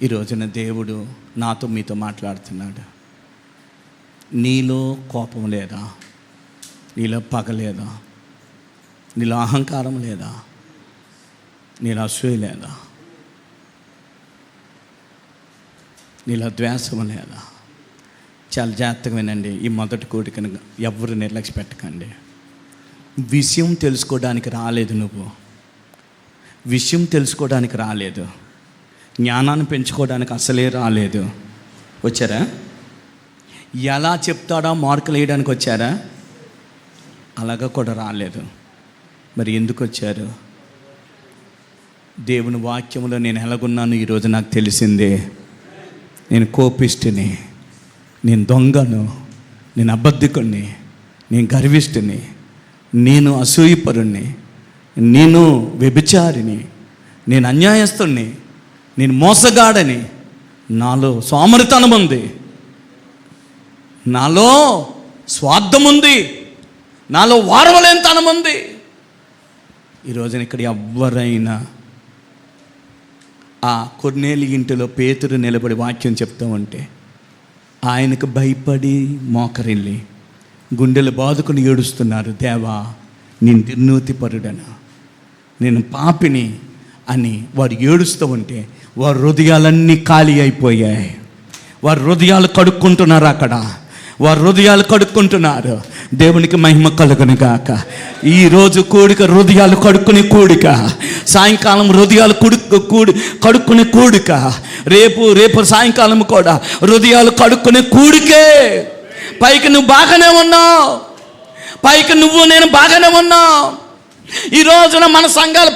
ఈ రోజున దేవుడు నాతో మీతో మాట్లాడుతున్నాడు. నీలో కోపం లేదా? నీలో పగ లేదా? నీలో అహంకారం లేదా? నీలో అసూయ లేదా? నీలో ద్వేషం లేదా? చాలా జాగ్రత్తగా వినండి. ఈ మొదటి కోరికను ఎవరు నిర్లక్ష్య పెట్టకండి. విషయం తెలుసుకోవడానికి రాలేదు నువ్వు, విషయం తెలుసుకోవడానికి రాలేదు, జ్ఞానాన్ని పెంచుకోవడానికి అసలే రాలేదు. వచ్చారా? ఎలా చెప్తాడా మార్కులు వేయడానికి వచ్చారా? అలాగా కూడా రాలేదు. మరి ఎందుకు వచ్చారు? దేవుని వాక్యంలో నేను ఎలాగున్నాను ఈరోజు నాకు తెలిసిందే. నేను కోపిష్టిని, నేను దొంగను, నేను అబద్ధికుణ్ణి, నేను గర్విష్ఠిని, నేను అసూయపరుణ్ణి, నేను వ్యభిచారిని, నేను అన్యాయస్తుణ్ణి, నేను మోసగాడని, నాలో సోమరితనం ఉంది, నాలో స్వార్థం ఉంది, నాలో వారవలేనితనం ఉంది. ఈరోజున ఇక్కడ ఎవరైనా ఆ కొర్నేలి ఇంటిలో పేతురు నిలబడి వాక్యం చెప్తూ ఉంటే ఆయనకు భయపడి మోకరిల్లి గుండెలు బాదుకుని ఏడుస్తున్నారు. దేవా, నేను దుర్నీతిపరుడను, నేను పాపిని అని వారు ఏడుస్తూ ఉంటే వారి హృదయాలన్నీ ఖాళీ అయిపోయాయి. వారి హృదయాలు కడుక్కుంటున్నారు, అక్కడ వారి హృదయాలు కడుక్కుంటున్నారు. దేవునికి మహిమ కలుగును గాక. ఈరోజు కూడిక హృదయాలు కడుక్కునే కూడిక, సాయంకాలం హృదయాలు కడుక్కునే కూడిక, రేపు సాయంకాలం కూడా హృదయాలు కడుక్కునే కూడికే. పైకి నువ్వు బాగానే ఉన్నావు, పైకి నేను బాగానే ఉన్నావు. ఈ రోజున మన సంఘాలు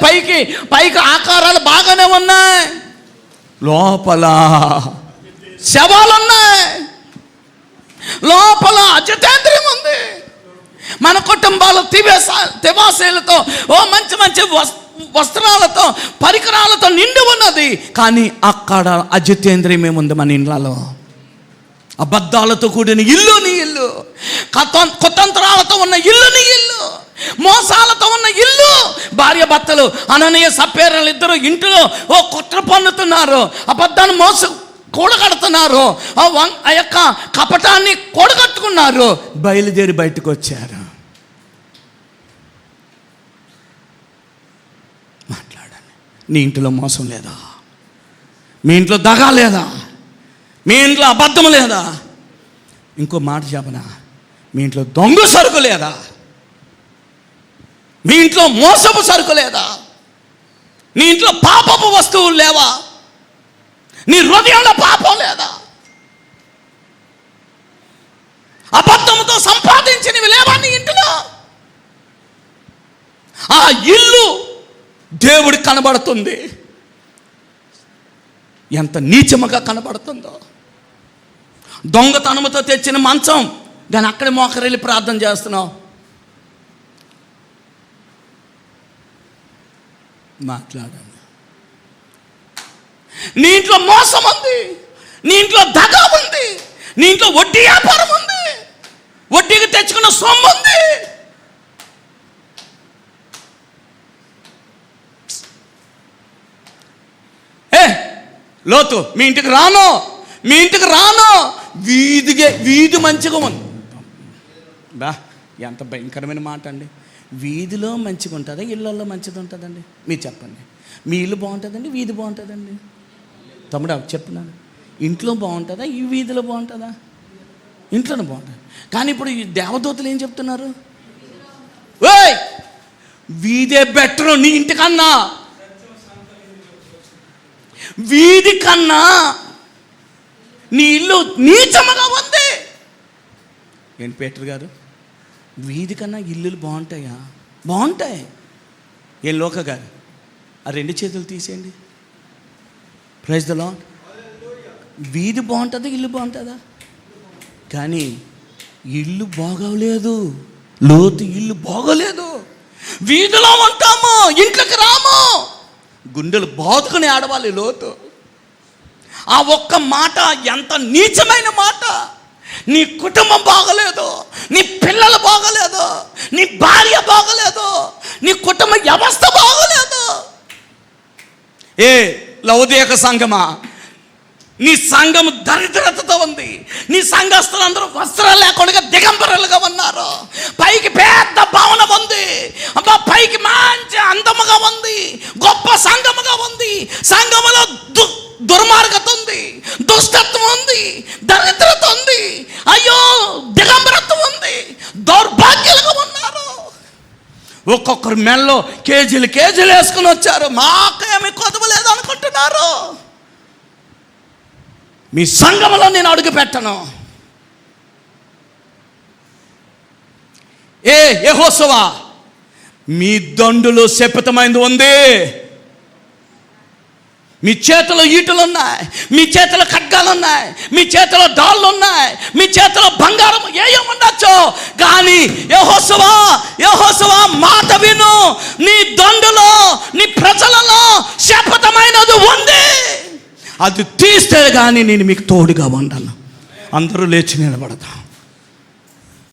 పైకి ఆకారాలు బాగానే ఉన్నాయి, లోపల శవాలున్నాయి, లోపల అజతేంద్రియం ఉంది. మన కుటుంబాలు తివాసీలతో, మంచి మంచి వస్త్రాలతో, పరికరాలతో నిండి ఉన్నది. కానీ అక్కడ అజితేంద్రియం ఏముంది? మన ఇళ్ళలో అబద్ధాలతో కూడిన ఇల్లు నీ ఇల్లు, కుతంత్రాలతో ఉన్న ఇల్లు నీ ఇల్లు, మోసాలతో ఉన్న ఇల్లు. భార్య భర్తలు అననీయ సప్పేరలు ఇద్దరు ఇంటిలో కుట్ర పన్నుతున్నారు, అబద్ధాన్ని కూడగడుతున్నారు, ఆ యొక్క కపటాన్ని కూడగట్టుకున్నారు. బయలుదేరి బయటకు వచ్చారు. మాట్లాడండి. నీ ఇంట్లో మోసం లేదా? మీ ఇంట్లో దగా లేదా? మీ ఇంట్లో అబద్ధం లేదా? ఇంకో మాట చెప్పనా, మీ ఇంట్లో దొంగ సరుకు లేదా? మీ ఇంట్లో మోసపు సరుకు లేదా? నీ ఇంట్లో పాపపు వస్తువులు లేవా? నీ హృదయంలో పాపం లేదా? అబద్ధంతో సంపాదించినవి లేవా నీ ఇంట్లో? ఆ ఇల్లు దేవుడికి కనబడుతుంది. ఎంత నీచముగా కనబడుతుందో. దొంగతనముతో తెచ్చిన మంచం, దాన్ని అక్కడే మోకరెళ్ళి ప్రార్థన చేస్తున్నావు. మాట్లాడండి. నీ ఇంట్లో మోసం ఉంది, నీ ఇంట్లో దగా ఉంది, నీ ఇంట్లో వడ్డీ వ్యాపారం ఉంది, వడ్డీకి తెచ్చుకున్న సొమ్ము ఉంది. లోతు, మీ ఇంటికి రాను, వీధి మంచిగా ఉంది. బా, ఎంత భయంకరమైన మాట అండి. వీధిలో మంచిగా ఉంటుందా, ఇళ్ళల్లో మంచిది ఉంటుందండి? మీరు చెప్పండి. మీ ఇల్లు బాగుంటుందండి, వీధి బాగుంటుందండి? తమ్ముడు చెప్తున్నాను, ఇంట్లో బాగుంటుందా, ఈ వీధిలో బాగుంటుందా? ఇంట్లోనే బాగుంటుంది. కానీ ఇప్పుడు ఈ దేవదూతలు ఏం చెప్తున్నారు? ఓయ్, వీధే బెటర్ నీ ఇంటికన్నా, వీధి కన్నా నీ ఇల్లు నీచముగా ఉంది. ఏంటి పేటర్ గారు, వీధి కన్నా ఇల్లులు బాగుంటాయా? బాగుంటాయి. ఏం లోక గారు, ఆ 2 చేతులు తీసేయండి. Praise the Lord. వీధి బాగుంటుందా, ఇల్లు బాగుంటుందా? కానీ ఇల్లు బాగోలేదు. లోతు ఇల్లు బాగోలేదు. వీధిలో ఉంటాము, ఇంట్లోకి రాము. గుండెలు బాదుకుని ఆడవాలి లోతు. ఆ ఒక్క మాట ఎంత నీచమైన మాట. నీ కుటుంబం బాగలేదు, నీ పిల్లలు బాగలేదు, నీ భార్య బాగలేదు, నీ కుటుంబ వ్యవస్థ బాగలేదు. ఏ లౌదీక సంఘమా, నీ సంఘం దరిద్రతతో ఉంది. నీ సంఘస్థులందరూ వస్త్రాలు లేకుండా దిగంబరులుగా ఉన్నారు. పైకి పెద్ద భవనం ఉంది, అబ్బా పైకి మంచి అందముగా ఉంది, గొప్ప సంఘముగా ఉంది. సంఘములో దుర్మార్గత ఉంది, దుష్టత్వం ఉంది, దరిద్రత ఉంది, అయ్యో దిగంబరత్వం ఉంది, దౌర్భాగ్యులుగా ఉన్నారు. ఒక్కొక్కరు మెల్లో కేజీలు వేసుకుని వచ్చారు. మాకేమి కొదవలేదు అనుకుంటున్నారు. మీ సంఘములో నేను అడుగు పెట్టను. యెహోషువా, మీ దండులో శపితమైంది ఉంది. మీ చేతిలో ఈటలు ఉన్నాయి, మీ చేతిలో ఖడ్గాలు ఉన్నాయి, మీ చేతిలో డాళ్ళు ఉన్నాయి, మీ చేతిలో బంగారం ఏముండొచ్చు. కానీ యెహోషువా మాట విను. నీ దండులో, నీ ప్రజలలో శపథమైనది ఉంది. అది తీస్తే కానీ నేను మీకు తోడుగా ఉండను. అందరూ లేచి నిలబడతాం.